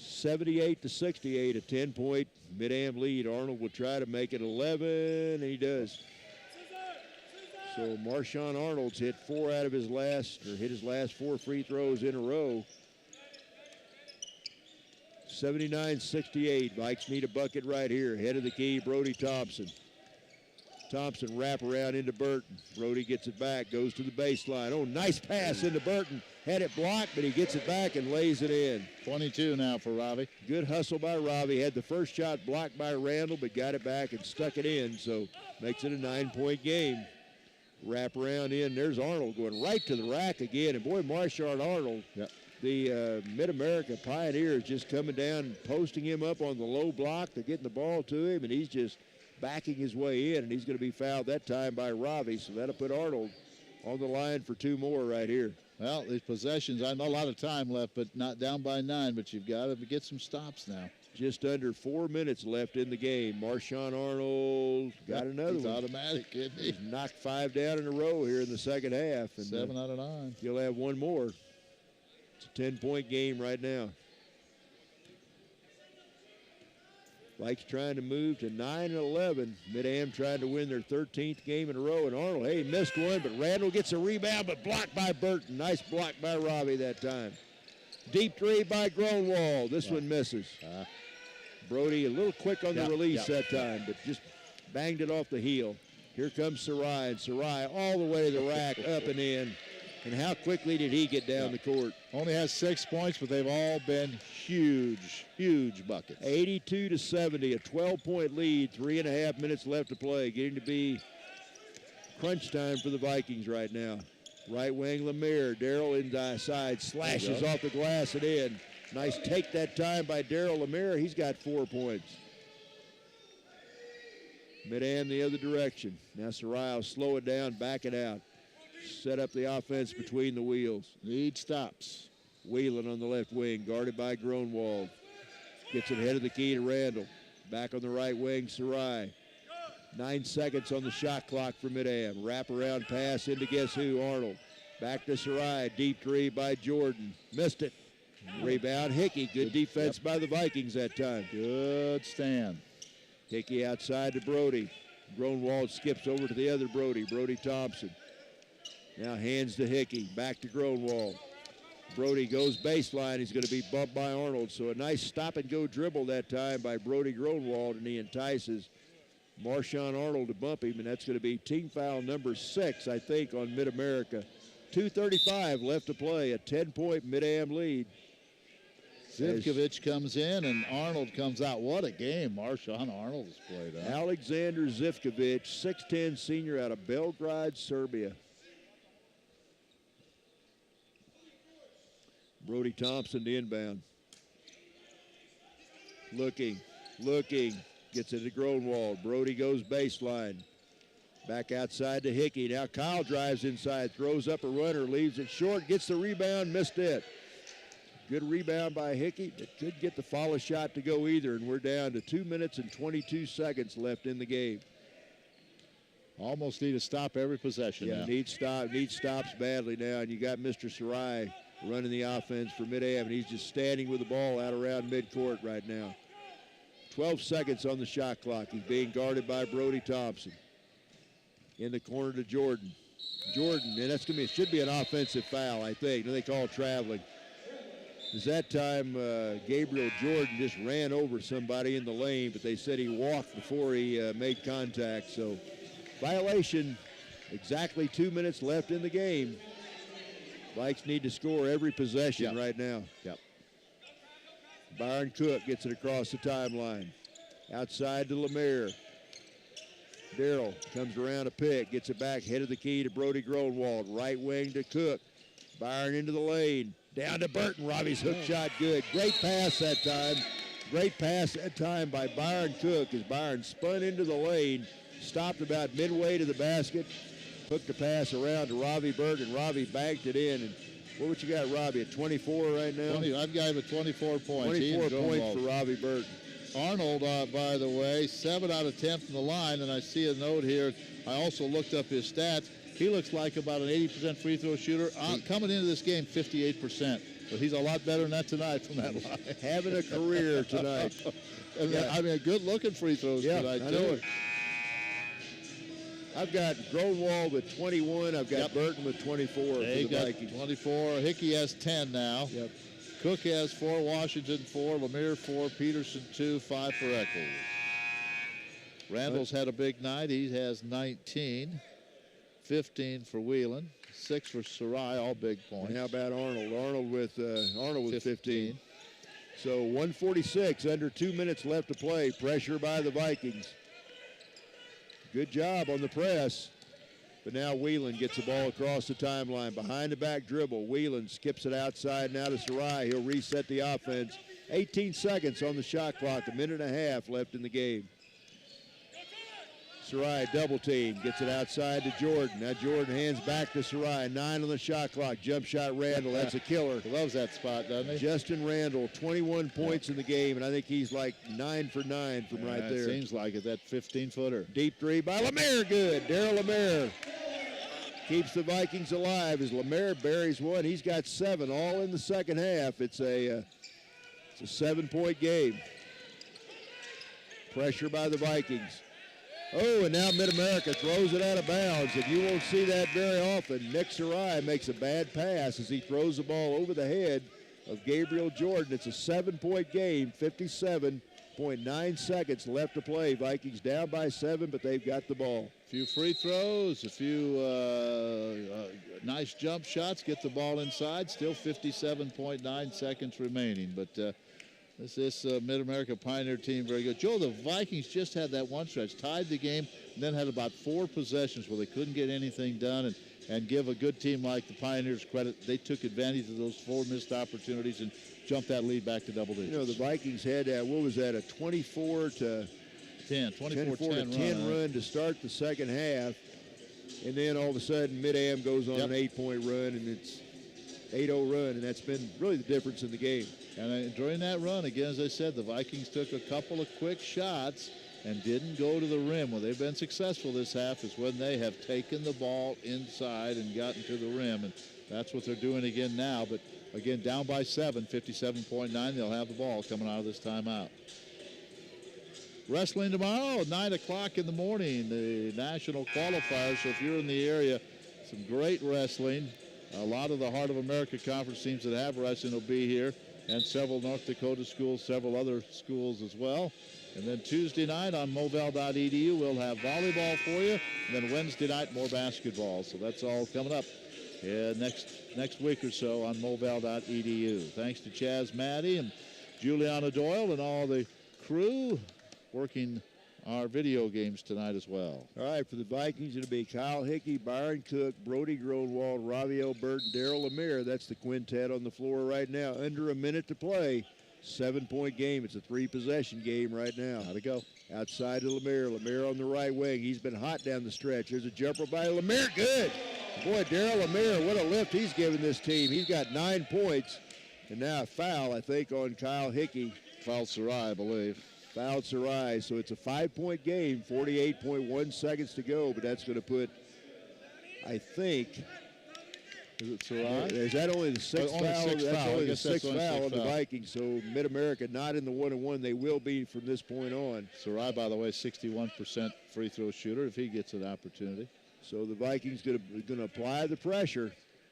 78-68, a 10-point MidAm lead. Arnold will try to make it 11, and he does. So Marshawn Arnold's hit hit his last 4 free throws in a row. 79-68. Vikes need a bucket right here. Head of the key, Brody Thompson. Thompson wrap around into Burton. Brody gets it back, goes to the baseline. Oh, nice pass into Burton. Had it blocked, but he gets it back and lays it in. 22 now for Robbie. Good hustle by Robbie. Had the first shot blocked by Randall, but got it back and stuck it in, so makes it a 9-point game. Wrap around in. There's Arnold going right to the rack again. And boy, Marshawn Arnold, the Mid-America Pioneers, just coming down, posting him up on the low block. They're getting the ball to him, and he's just backing his way in, and he's going to be fouled that time by Ravi. So that'll put Arnold on the line for 2 more right here. Well, these possessions, I know a lot of time left, but not down by 9, but you've got to get some stops now. Just under 4 minutes left in the game. Marshawn Arnold got another He's one. automatic, isn't he? He's knocked 5 down in a row here in the second half. And 7 out of 9. He'll have 1 more. It's a 10-point game right now. Vikes trying to move to 9-11. MidAm trying to win their 13th game in a row. And Arnold, hey, missed one, but Randall gets a rebound, but blocked by Burton. Nice block by Robbie that time. Deep 3 by Gronwald. This one misses. Brody a little quick on the release that time, but just banged it off the heel. Here comes Sarai, and Sarai all the way to the rack, up and in. And how quickly did he get down the court? Only has 6 points, but they've all been huge, huge buckets. 82-70, a 12-point lead, 3.5 minutes left to play. Getting to be crunch time for the Vikings right now. Right wing, Lemire. Darrell inside, slashes off the glass and in. Nice take that time by Darrell Lemire. He's got 4 points. MidAm the other direction. Now Sarai will slow it down, back it out. Set up the offense between the wheels. Need stops. Wheelan on the left wing, guarded by Gronwald. Gets it ahead of the key to Randall. Back on the right wing, Sarai. 9 seconds on the shot clock for MidAm. Wrap-around pass into guess who? Arnold. Back to Sarai. Deep 3 by Jordan. Missed it. Rebound, Hickey. Good defense by the Vikings that time. Good stand. Hickey outside to Brody. Gronwald skips over to the other Brody. Brody Thompson. Now hands to Hickey. Back to Gronwald. Brody goes baseline. He's going to be bumped by Arnold. So a nice stop-and-go dribble that time by Brody Gronwald, and he entices Marshawn Arnold to bump him, and that's going to be team foul number 6, I think, on Mid-America. 2:35 left to play, a 10-point MidAm lead. Zivkovic comes in, and Arnold comes out. What a game Marshawn Arnold has played. Alexander Zivkovic, 6'10" senior out of Belgrade, Serbia. Brody Thompson to inbound. Looking. Gets it to Gronwald. Brody goes baseline. Back outside to Hickey. Now Kyle drives inside, throws up a runner, leaves it short, gets the rebound, missed it. Good rebound by Hickey. It could get the follow shot to go either, and we're down to 2 minutes and 22 seconds left in the game. Almost need to stop every possession now. Need stops badly now, and you got Mr. Sarai running the offense for MidAm, and he's just standing with the ball out around midcourt right now. 12 seconds on the shot clock. He's being guarded by Brody Thompson. In the corner to Jordan. Jordan, and that's going to be, it should be an offensive foul, I think. They call traveling. Because that time, Gabriel Jordan just ran over somebody in the lane, but they said he walked before he made contact. So, violation, exactly 2 minutes left in the game. Vikes need to score every possession right now. Byron Cook gets it across the timeline. Outside to Lemire. Darrell comes around a pick, gets it back, head of the key to Brody Gronwald. Right wing to Cook. Byron into the lane. Down to Burton. Robbie's hook shot good. Great pass that time. Great pass that time by Byron Cook as Byron spun into the lane, stopped about midway to the basket, hooked the pass around to Robbie Burton. Robbie banked it in. And what you got, Robbie, at 24 right now? I've got him at 24 points. 24 points for Robbie Burton. Arnold, by the way, 7 out of 10 from the line, and I see a note here. I also looked up his stats. He looks like about an 80% free throw shooter. Coming into this game, 58%. But he's a lot better than that tonight from that line. Having a career tonight. I mean, good-looking free throws tonight, I know it. I've got Gronwald with 21. I've got Burton with 24 for the Vikings. 24. Hickey has 10 now. Cook has 4, Washington 4, Lemire 4, Peterson 2, 5 for Eccles. Randall's had a big night. He has 19, 15 for Whelan, 6 for Sarai, all big points. And how about Arnold? Arnold with 15. So 146, under 2 minutes left to play. Pressure by the Vikings. Good job on the press. But now Whelan gets the ball across the timeline. Behind the back dribble. Whelan skips it outside now to Sarai. He'll reset the offense. 18 seconds on the shot clock. A minute and a half left in the game. Sarai double team. Gets it outside to Jordan. Now Jordan hands back to Sarai. 9 on the shot clock. Jump shot Randall. That's a killer. He loves that spot, doesn't he? Justin Randall, 21 points in the game, and I think he's like 9 for 9 from right there. Seems like it, that 15-footer. Deep three by Lemaire, good. Daryl Lemaire keeps the Vikings alive as Lemaire buries one. He's got 7 all in the second half. It's a 7-point game. Pressure by the Vikings. Oh, and now Mid-America throws it out of bounds, and you won't see that very often. Nick Sarai makes a bad pass as he throws the ball over the head of Gabriel Jordan. It's a 7-point game, 57.9 seconds left to play. Vikings down by 7, but they've got the ball. A few free throws, a few nice jump shots, get the ball inside. Still 57.9 seconds remaining, but this Mid-America Pioneer team very good. Joe, the Vikings just had that one stretch, tied the game, and then had about 4 possessions where they couldn't get anything done. And give a good team like the Pioneers credit. They took advantage of those 4 missed opportunities and jumped that lead back to double digits. You know, the Vikings had, what was that, a 24-10 run to start the second half. And then all of a sudden, MidAm goes on an 8-point run, and it's 8-0 run, and that's been really the difference in the game. And during that run, again, as I said, the Vikings took a couple of quick shots and didn't go to the rim. Well, they've been successful this half is when they have taken the ball inside and gotten to the rim, and that's what they're doing again now. But again, down by 7, 57.9, they'll have the ball coming out of this timeout. Wrestling tomorrow at 9 o'clock in the morning, the national qualifiers. So if you're in the area, some great wrestling. A lot of the Heart of America Conference teams that have wrestling will be here, and several North Dakota schools, several other schools as well. And then Tuesday night on Movell.edu, we'll have volleyball for you. And then Wednesday night, more basketball. So that's all coming up next week or so on Movell.edu. Thanks to Chaz Maddie and Juliana Doyle and all the crew working our video games tonight as well. All right, for the Vikings, it'll be Kyle Hickey, Byron Cook, Brody Gronwald, Raviel Burton, Daryl Lemaire. That's the quintet on the floor right now. Under a minute to play. 7-point game. It's a 3-possession game right now. How'd it go? Outside to Lemaire. Lemaire on the right wing. He's been hot down the stretch. There's a jumper by Lemaire. Good. Boy, Daryl Lemaire, what a lift he's given this team. He's got 9 points. And now a foul, I think, on Kyle Hickey. Fouled Sarai, I believe. Fouled Sarai. So it's a 5-point game. 48.1 seconds to go. But that's going to put, I think... Is it Sarai? Is that only the 6th foul? That's only the 6th foul on the foul. Vikings. So Mid-America not in the 1-on-1. They will be from this point on. Sarai, by the way, 61% free throw shooter if he gets an opportunity. So the Vikings going to apply the pressure.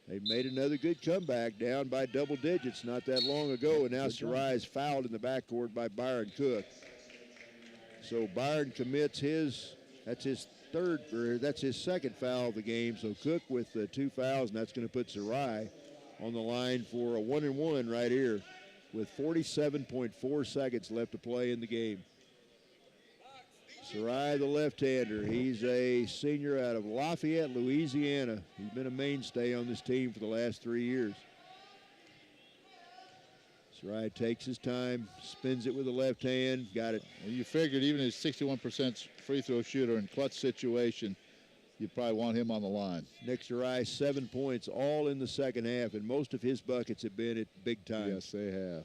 They've made another good comeback, down by double digits not that long ago, and now Sarai is fouled in the backcourt by Byron Cook. So Byron commits that's his second foul of the game. So Cook with 2 fouls, and that's going to put Sarai on the line for a 1-and-1 right here with 47.4 seconds left to play in the game. Sarai, the left-hander, he's a senior out of Lafayette, Louisiana. He's been a mainstay on this team for the last 3 years. Sarai takes his time, spins it with the left hand, got it. Well, you figured even his 61% free throw shooter in clutch situation, you'd probably want him on the line. Nick Sarai, 7 points, all in the second half, and most of his buckets have been at big time. Yes, they have.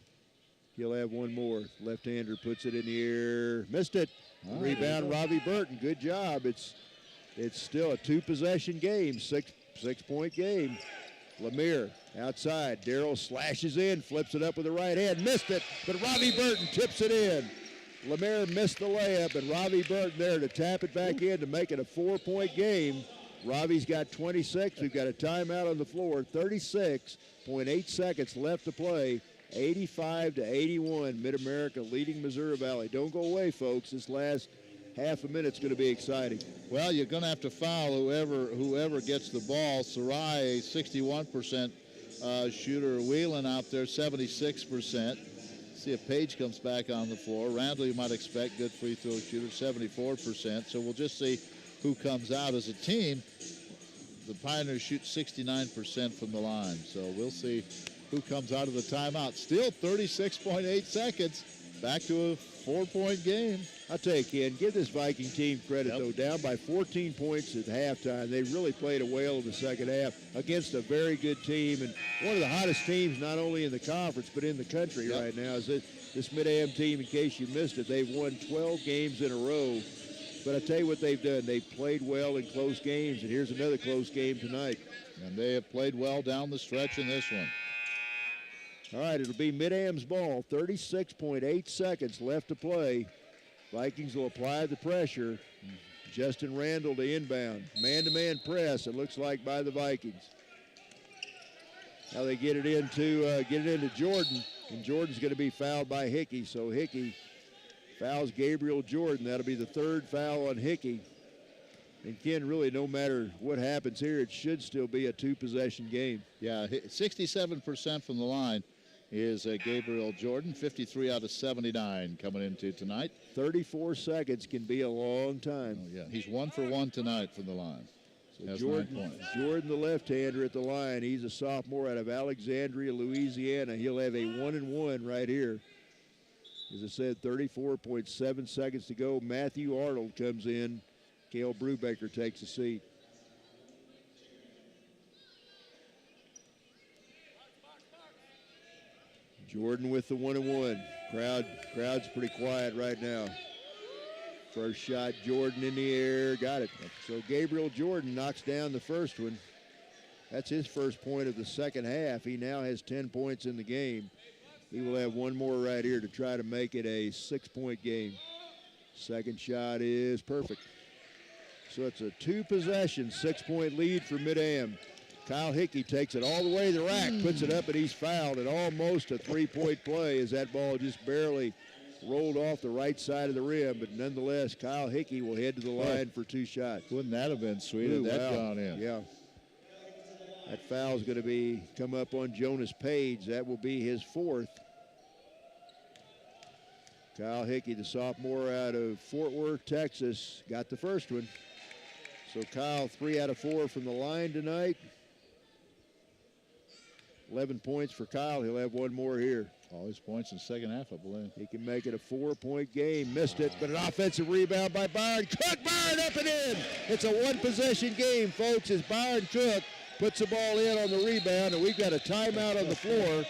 He'll have one more. Left-hander puts it in the air, missed it. Rebound, Robbie Burton. Good job. It's still a 2-possession game, 6-point game. Lemaire outside. Darryl slashes in, flips it up with the right hand, missed it, but Robbie Burton tips it in. Lemaire missed the layup, and Robbie Burton there to tap it back in to make it a 4-point game. Robbie's got 26. We've got a timeout on the floor. 36.8 seconds left to play. 85-81. Mid-America leading Missouri Valley. Don't go away, folks. This last half a minute's going to be exciting. Well, you're going to have to foul whoever gets the ball. Sarai, 61% shooter. Whelan out there, 76%. See if Page comes back on the floor. Randall, you might expect, good free throw shooter, 74%. So we'll just see who comes out as a team. the Pioneers shoot 69% from the line. So we'll see who comes out of the timeout. Still 36.8 seconds. Back to a 4-point game. I'll tell you, Ken, give this Viking team credit, though. Down by 14 points at halftime. They really played a whale in the second half against a very good team. And one of the hottest teams, not only in the conference, but in the country right now, is this MidAm team. In case you missed it, they've won 12 games in a row. But I tell you what they've done. They've played well in close games, and here's another close game tonight. And they have played well down the stretch in this one. All right, it'll be MidAm's ball. 36.8 seconds left to play. Vikings will apply the pressure. Justin Randall to inbound. Man-to-man press, it looks like, by the Vikings. Now they get it into Jordan, and Jordan's going to be fouled by Hickey. So Hickey fouls Gabriel Jordan. That'll be the third foul on Hickey. And Ken, really, no matter what happens here, it should still be a two-possession game. Yeah, 67% from the line is Gabriel Jordan, 53 out of 79 coming into tonight. 34 seconds can be a long time. Oh, yeah, he's 1 for 1 tonight from the line. So Jordan, the left-hander at the line. He's a sophomore out of Alexandria, Louisiana. He'll have a 1-and-1 right here. As I said, 34.7 seconds to go. Matthew Arnold comes in. Cale Brubaker takes a seat. Jordan with the 1-and-1. Crowd's pretty quiet right now. First shot, Jordan in the air, got it. So Gabriel Jordan knocks down the first one. That's his first point of the second half. He now has 10 points in the game. He will have one more right here to try to make it a 6-point game. Second shot is perfect. So it's a two-possession, 6-point lead for MidAm. Kyle Hickey takes it all the way to the rack, puts it up, and he's fouled. And almost a 3-point play as that ball just barely rolled off the right side of the rim. But nonetheless, Kyle Hickey will head to the line for 2 shots. Wouldn't that have been sweet if that gone in? Yeah. That foul's going to come up on Jonas Page. That will be his 4th. Kyle Hickey, the sophomore out of Fort Worth, Texas, got the first one. So Kyle, 3 out of 4 from the line tonight. 11 points for Kyle. He'll have one more here. All his points in the second half, I believe. He can make it a 4-point game. Missed it, but an offensive rebound by Byron Cook. Byron up and in. It's a one-possession game, folks, as Byron Cook puts the ball in on the rebound, and we've got a timeout on the floor.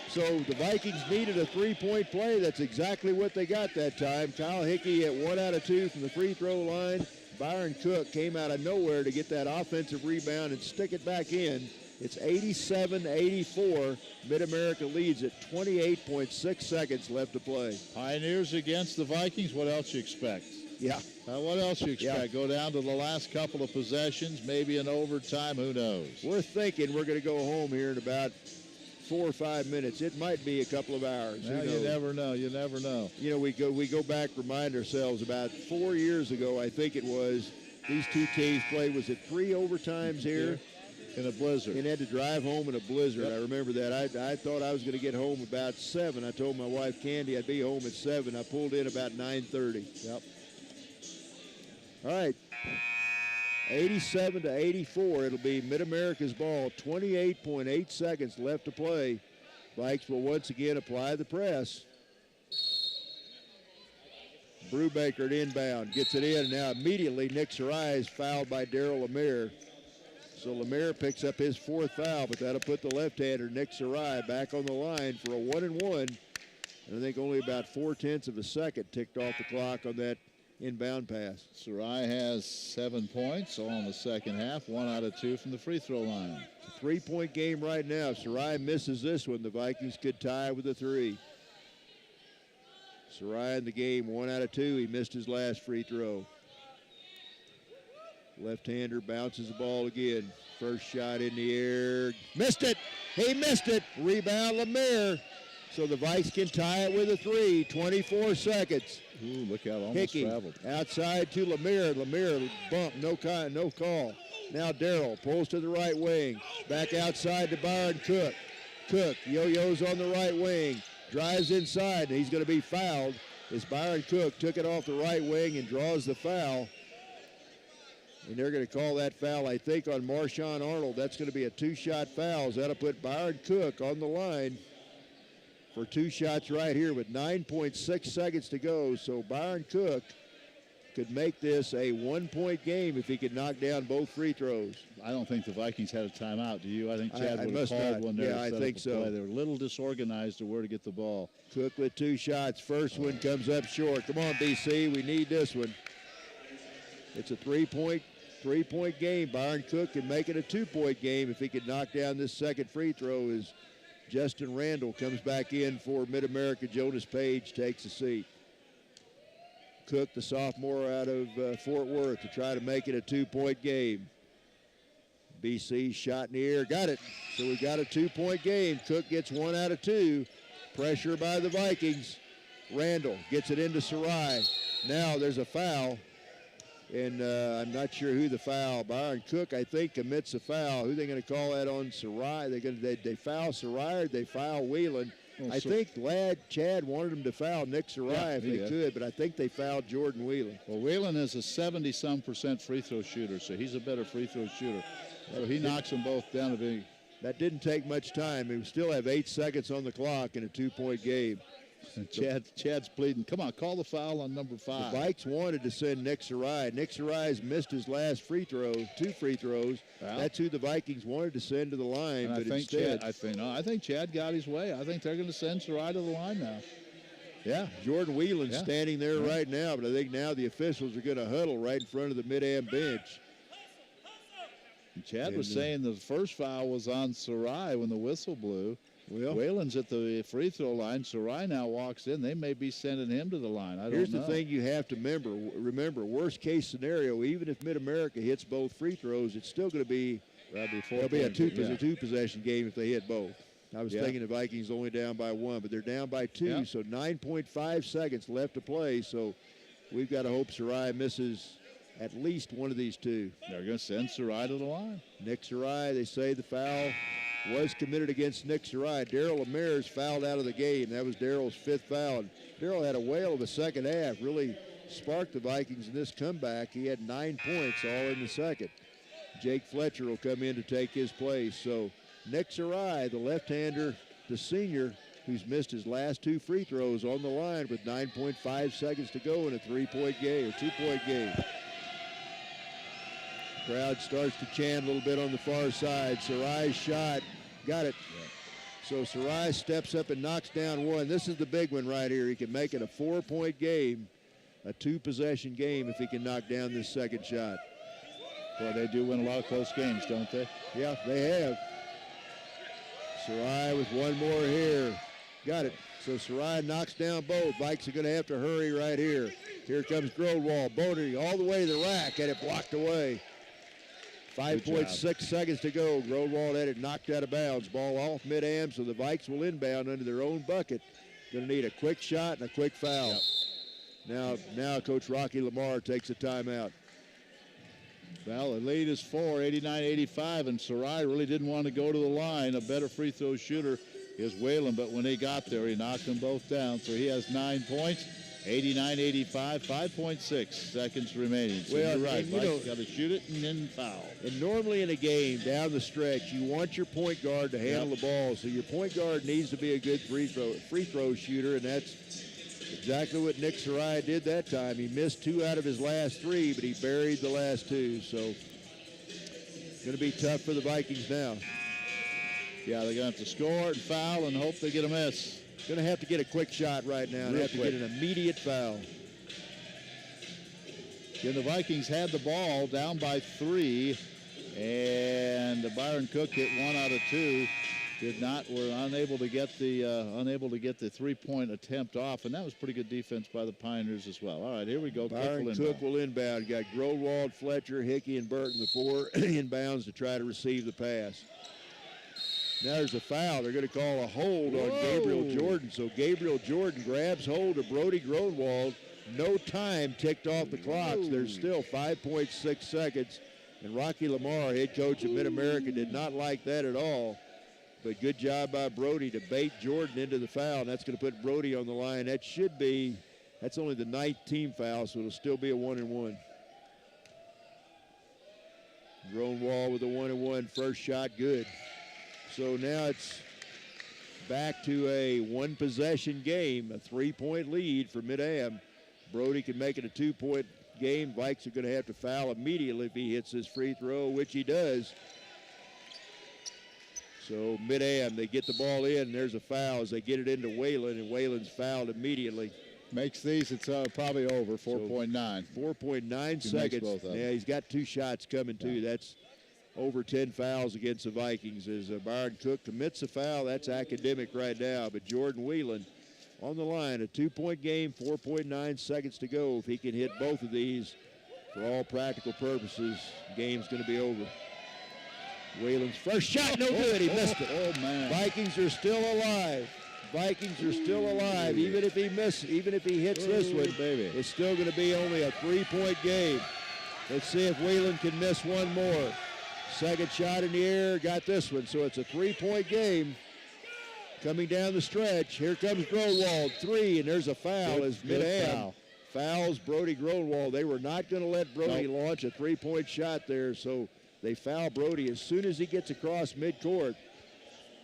So the Vikings needed a 3-point play. That's exactly what they got that time. Kyle Hickey at 1 out of 2 from the free throw line. Byron Cook came out of nowhere to get that offensive rebound and stick it back in. It's 87-84. Mid-America leads at 28.6 seconds left to play. Pioneers against the Vikings. What else you expect? Yeah. What else you expect? Go down to the last couple of possessions, maybe in overtime. Who knows? We're thinking we're going to go home here in about 4 or 5 minutes. It might be a couple of hours. Well, you never know. You never know. You know, we go back, remind ourselves about 4 years ago, I think it was, these two teams played, was it 3 overtimes here? In a blizzard. And had to drive home in a blizzard. Yep. I remember that. I thought I was going to get home about 7. I told my wife, Candy, I'd be home at 7. I pulled in about 9:30. Yep. All right. 87-84. It'll be Mid-America's ball. 28.8 seconds left to play. Vikes will once again apply the press. Brubaker at inbound. Gets it in. Now immediately Nick Sarai is fouled by Darryl Lemire. So Lemire picks up his 4th foul, but that'll put the left-hander Nick Sarai back on the line for a 1-and-1. And I think only about 0.4 of a second ticked off the clock on that inbound pass. Sarai has 7 points all in the second half, 1 out of 2 from the free throw line. It's a 3-point game right now. If Sarai misses this one, the Vikings could tie with a 3. Sarai in the game, 1 out of 2. He missed his last free throw. Left-hander bounces the ball again. First shot in the air. Missed it. He missed it. Rebound Lemire. So the Vikes can tie it with a 3. 24 seconds. Ooh, look out, almost Hickey traveled. Outside to Lemire. Lemire bump, no call. Now Darryl pulls to the right wing. Back outside to Byron Cook. Cook yo-yos on the right wing. Drives inside, and he's going to be fouled as Byron Cook took it off the right wing and draws the foul. And they're going to call that foul, I think, on Marshawn Arnold. That's going to be a 2-shot foul. That'll put Byron Cook on the line for 2 shots right here with 9.6 seconds to go. So Byron Cook could make this a 1-point game if he could knock down both free throws. I don't think the Vikings had a timeout. Do you? I think Chad would have must called not. one there. Yeah, I think so. Play. They were a little disorganized to where to get the ball. Cook with 2 shots. First one comes up short. Come on, BC. We need this one. It's a three-point game. Byron Cook can make it a 2-point game if he could knock down this second free throw as Justin Randall comes back in for Mid-America. Jonas Page takes a seat. Cook, the sophomore out of Fort Worth, to try to make it a 2-point game. BC shot in the air, got it. So we got a 2-point game. Cook gets 1 out of 2. Pressure by the Vikings. Randall gets it into Sarai. Now there's a foul, and I'm not sure who the foul. Byron Cook, I think, commits a foul. Who are they going to call that on Sarai? They foul Sarai or they foul Whelan? I think Chad wanted him to foul Nick Sarai if they could, but I think they fouled Jordan Whelan. Well, Whelan is a 70-some% free throw shooter, so he's a better free throw shooter. So he knocks them both down to be. That didn't take much time. We still have 8 seconds on the clock in a 2-point game. And Chad's pleading, come on, call the foul on number 5. The Vikes wanted to send Nick Sarai. Nick Sarai's missed his last free throw, 2 free throws. Well, that's who the Vikings wanted to send to the line, but instead. I think Chad got his way. I think they're going to send Sarai to the line now. Yeah, Jordan Whelan's standing there right now, but I think now the officials are going to huddle right in front of the MidAm bench. And Chad was saying the first foul was on Sarai when the whistle blew. Well, Whalen's at the free throw line. Sarai now walks in. They may be sending him to the line. I don't know. Here's the thing you have to remember, worst case scenario, even if Mid-America hits both free throws, it's still going to be a two-possession game if they hit both. I was thinking the Vikings only down by 1, but they're down by 2, so 9.5 seconds left to play. So we've got to hope Sarai misses at least one of these 2. They're going to send Sarai to the line. Nick Sarai, they say the foul was committed against Nick Sarai. Daryl Lemaire's fouled out of the game. That was Daryl's 5th foul. And Daryl had a whale of a second half, really sparked the Vikings in this comeback. He had 9 points all in the second. Jake Fletcher will come in to take his place. So Nick Sarai, the left-hander, the senior, who's missed his last 2 free throws on the line with 9.5 seconds to go in a 3-point game, or 2-point game. Crowd starts to chant a little bit on the far side. Sarai's shot, got it. So Sarai steps up and knocks down 1. This is the big one right here. He can make it a 4-point game, a 2-possession game if he can knock down this second shot. Well, they do win a lot of close games, don't they? Yeah, they have. Sarai with 1 more here. Got it. So Sarai knocks down both. Vikes are going to have to hurry right here. Here comes Growald. Bodie all the way to the rack, had it blocked away. 5.6 seconds to go. Growald had it knocked out of bounds. Ball off MidAm, so the Vikes will inbound under their own bucket. Going to need a quick shot and a quick foul. Now Coach Rocky Lamar takes a timeout. Well, the lead is 4, 89-85, and Sarai really didn't want to go to the line. A better free throw shooter is Whalen, but when he got there, he knocked them both down. So he has 9 points. 89-85, 5.6 seconds remaining. So you're right, Mike's got to shoot it and then foul. And normally in a game, down the stretch, you want your point guard to handle the ball. So your point guard needs to be a good free throw shooter, and that's exactly what Nick Sarai did that time. He missed 2 out of his last 3, but he buried the last 2. So it's going to be tough for the Vikings now. Yeah, they're going to have to score and foul and hope they get a miss. Going to have to get a quick shot right now and have to get an immediate foul. Then the Vikings had the ball down by 3, and Byron Cook hit 1 out of 2. Were unable to get the 3-point attempt off, and that was pretty good defense by the Pioneers as well. All right, here we go. Byron Cook will inbound. Got Growald, Fletcher, Hickey, and Burton, the 4 inbounds to try to receive the pass. Now there's a foul. They're going to call a hold on Gabriel Jordan. So Gabriel Jordan grabs hold of Brody Growald. No time ticked off the clock. So there's still 5.6 seconds. And Rocky Lamar, head coach of Mid-America, did not like that at all. But good job by Brody to bait Jordan into the foul. And that's going to put Brody on the line. That's only the 9th team foul, so it'll still be a 1-and-1. Gronewald with a 1-1 first shot, good. So now it's back to a one-possession game, a 3-point lead for MidAm. Brody can make it a 2-point game. Vikes are going to have to foul immediately if he hits his free throw, which he does. So MidAm, they get the ball in, and there's a foul as they get it into Whalen, and Whalen's fouled immediately. Makes these, it's probably over, 4.9. 4.9 seconds. Yeah, he's got 2 shots coming, too. Yeah. That's over 10 fouls against the Vikings. As Byron Cook commits a foul, that's academic right now. But Jordan Whelan on the line, a 2-point game, 4.9 seconds to go. If he can hit both of these, for all practical purposes, the game's going to be over. Whalen's first shot, no good. He missed it. Oh, man. Vikings are still alive. Vikings are still alive. Even if he hits this one, baby, it's still going to be only a 3-point game. Let's see if Whalen can miss one more. Second shot in the air, got this one. So it's a 3-point game. Coming down the stretch, here comes Gronewald, 3, and there's a foul as MidAm fouls Brody Gronewald. They were not going to let Brody launch a 3-point shot there, so they foul Brody as soon as he gets across midcourt.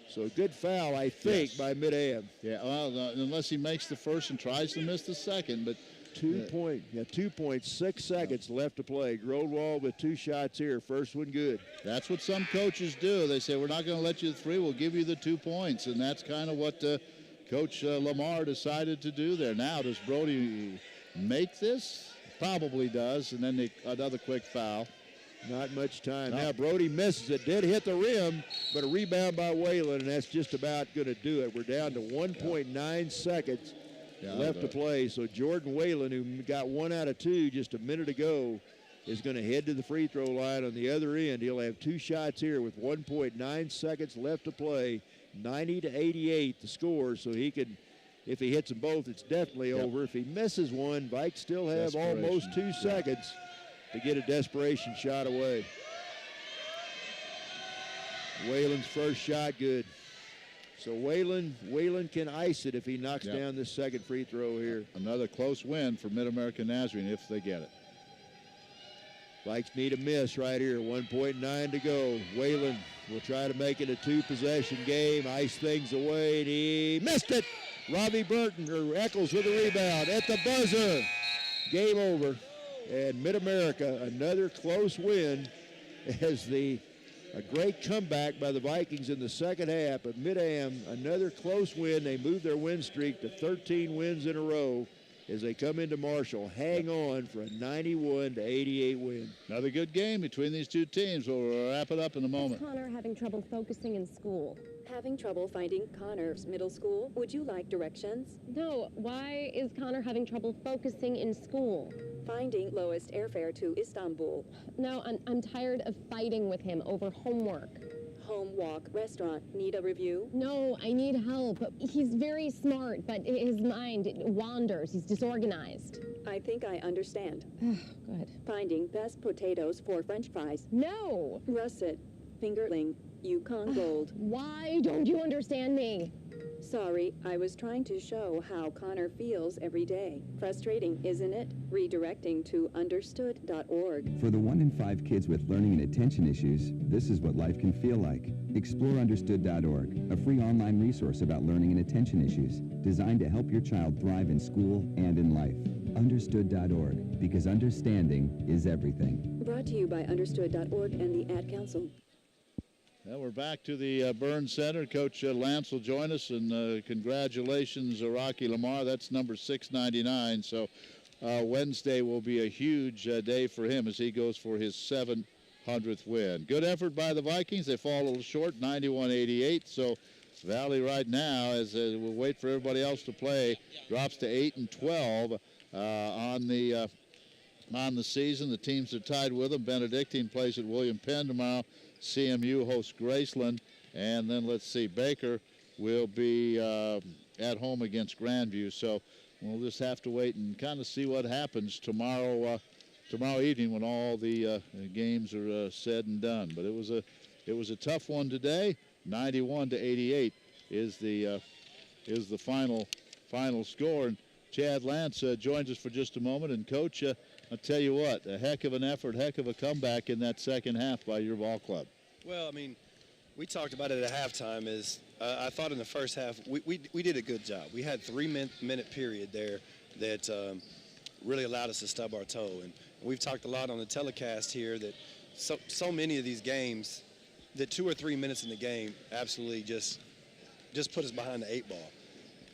So a good foul, I think, by MidAm. Yeah, well, unless he makes the first and tries to miss the second, but 2.6 seconds left to play. Gronewald with 2 shots here. First one good. That's what some coaches do. They say, we're not going to let you the 3. We'll give you the 2 points. And that's kind of what Coach Lamar decided to do there. Now, does Brody make this? Probably does. And then another quick foul. Not much time. Now Brody misses it. Did hit the rim, but a rebound by Whalen, and that's just about going to do it. We're down to 1.9 seconds left to play. So Jordan Whalen, who got 1 out of 2 just a minute ago, is going to head to the free throw line on the other end. He'll have 2 shots here with 1.9 seconds left to play. 90-88 the score, so he can, if he hits them both, it's definitely over. If he misses one, Vikes still have almost 2 seconds to get a desperation shot away. Whalen's first shot, good. So Whalen can ice it if he knocks down this second free throw here. Another close win for Mid-American Nazarene if they get it. Vikes need a miss right here. 1.9 to go. Whalen will try to make it a 2-possession game, ice things away, and he missed it. Robbie Burton, or Eccles with a rebound at the buzzer. Game over. And Mid-America, another close win as a great comeback by the Vikings in the second half. But MidAm, another close win. They move their win streak to 13 wins in a row as they come into Marshall. Hang on for a 91-88 win. Another good game between these two teams. We'll wrap it up in a moment. Is Connor having trouble focusing in school? Having trouble finding Connor's middle school? Would you like directions? No. Why is Connor having trouble focusing in school? Finding lowest airfare to Istanbul. No, I'm tired of fighting with him over homework. Home walk restaurant. Need a review? No, I need help. He's very smart, but his mind wanders. He's disorganized. I think I understand. Good. Finding best potatoes for French fries. No. Russet. Fingerling. Yukon Gold. Why don't you understand me? Sorry, I was trying to show how Connor feels every day. Frustrating, isn't it? Redirecting to understood.org. For the 1 in 5 kids with learning and attention issues, this is what life can feel like. Explore understood.org, a free online resource about learning and attention issues, designed to help your child thrive in school and in life. Understood.org, because understanding is everything. Brought to you by understood.org and the Ad Council. Well, we're back to the Burns Center. Coach Lance will join us, and congratulations, Rocky Lamar. That's number 699. So Wednesday will be a huge day for him as he goes for his 700th win. Good effort by the Vikings. They fall a little short, 91-88. So Valley right now, as we'll wait for everybody else to play, drops to 8-12 on the season. The teams are tied with them. Benedictine plays at William Penn tomorrow. CMU hosts Graceland, and then let's see, Baker will be at home against Grandview. So we'll just have to wait and kind of see what happens tomorrow evening when all the games are said and done. But it was a tough one today. 91-88 is the final score. And Chad Lance joins us for just a moment. And, Coach, I'll tell you what, a heck of an effort, heck of a comeback in that second half by your ball club. Well, I mean, we talked about it at halftime. I thought in the first half we did a good job. We had 3-minute period there that really allowed us to stub our toe. And we've talked a lot on the telecast here that so many of these games, that 2 or 3 minutes in the game absolutely just put us behind the 8 ball.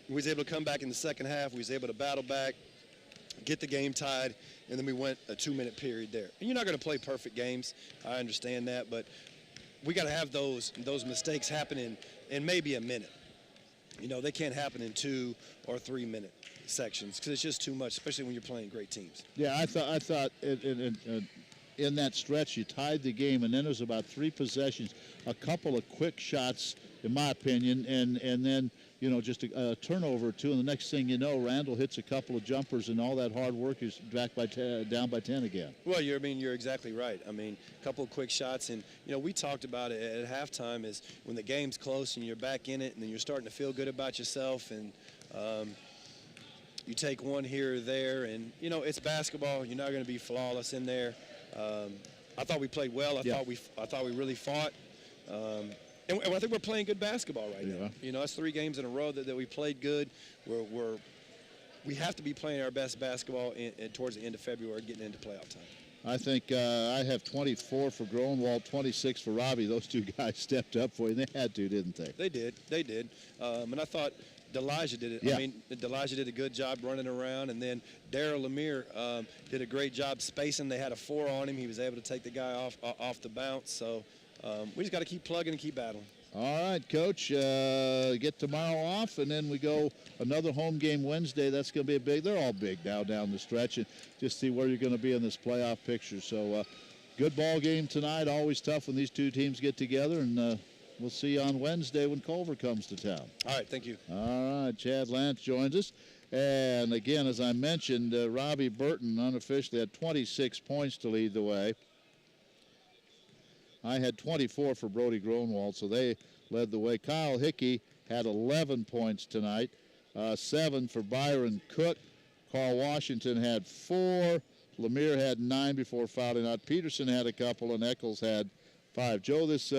We was able to come back in the second half. We was able to battle back, get the game tied, and then we went a 2-minute period there. And you're not going to play perfect games. I understand that, but we got to have those mistakes happen in maybe a minute. You know, they can't happen in 2 or 3 minute sections because it's just too much, especially when you're playing great teams. Yeah, I thought in that stretch you tied the game, and then there was about 3 possessions, a couple of quick shots, in my opinion, and then, you know, just a turnover or 2, and the next thing you know, Randall hits a couple of jumpers, and all that hard work is back down by 10 again. Well, you're exactly right. I mean, a couple of quick shots, and, you know, we talked about it at halftime is when the game's close and you're back in it and then you're starting to feel good about yourself, and you take one here or there, and, you know, it's basketball. You're not going to be flawless in there. I thought we played well. I thought we really fought. And I think we're playing good basketball right now. You know, it's 3 games in a row that we played good. We have to be playing our best basketball towards the end of February, getting into playoff time. I think I have 24 for Gronwald, 26 for Robbie. Those 2 guys stepped up for you. They had to, didn't they? They did. And I thought Delijah did it. Yeah. I mean, Delijah did a good job running around, and then Daryl Lemire did a great job spacing. They had a 4 on him. He was able to take the guy off the bounce. So we just got to keep plugging and keep battling. All right, Coach. Get tomorrow off, and then we go another home game Wednesday. That's going to be they're all big now down the stretch, and just see where you're going to be in this playoff picture. So good ball game tonight. Always tough when these 2 teams get together, and we'll see you on Wednesday when Culver comes to town. All right, thank you. All right, Chad Lance joins us. And again, as I mentioned, Robbie Burton unofficially had 26 points to lead the way. I had 24 for Brody Gronwald, so they led the way. Kyle Hickey had 11 points tonight, 7 for Byron Cook. Carl Washington had 4. Lemire had 9 before fouling out. Peterson had a couple, and Eccles had 5. Joe, this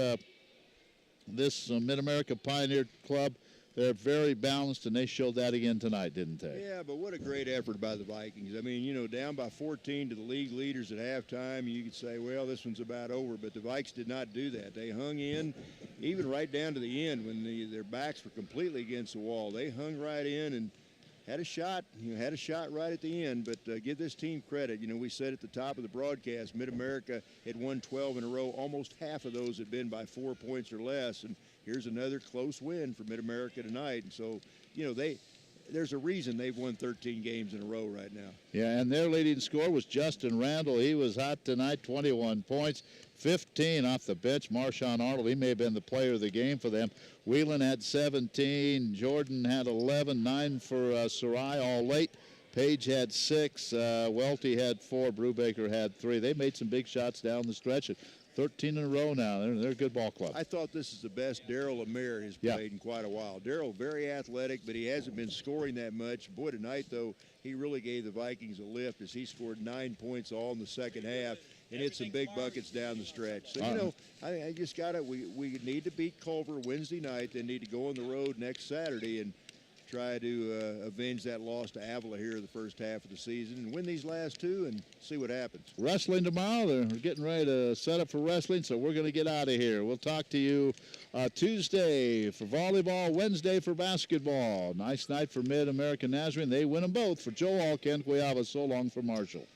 Mid-America Pioneer Club, they're very balanced, and they showed that again tonight, didn't they? Yeah, but what a great effort by the Vikings. I mean, you know, down by 14 to the league leaders at halftime, you could say, well, this one's about over, but the Vikes did not do that. They hung in, even right down to the end when their backs were completely against the wall. They hung right in and had a shot, right at the end, but give this team credit. You know, we said at the top of the broadcast, Mid-America had won 12 in a row. Almost half of those had been by 4 points or less, and here's another close win for Mid-America tonight. And so, you know, there's a reason they've won 13 games in a row right now. Yeah, and their leading scorer was Justin Randall. He was hot tonight, 21 points, 15 off the bench. Marshawn Arnold, he may have been the player of the game for them. Whelan had 17. Jordan had 11, 9 for Sarai all late. Page had 6. Welty had 4. Brubaker had 3. They made some big shots down the stretch. 13 in a row now. They're a good ball club. I thought this is the best Daryl Lemire has played in quite a while. Daryl, very athletic, but he hasn't been scoring that much. Boy, tonight, though, he really gave the Vikings a lift as he scored 9 points all in the second half and hit some big buckets down the stretch. So, you know, I just got it. We need to beat Culver Wednesday night. They need to go on the road next Saturday and try to avenge that loss to Avila here in the first half of the season and win these last 2 and see what happens. Wrestling tomorrow. They're getting ready to set up for wrestling, so we're going to get out of here. We'll talk to you Tuesday for volleyball, Wednesday for basketball. Nice night for Mid-America Nazarene. They win them both. For Joe Hall, Ken Cuiava, so long for Marshall.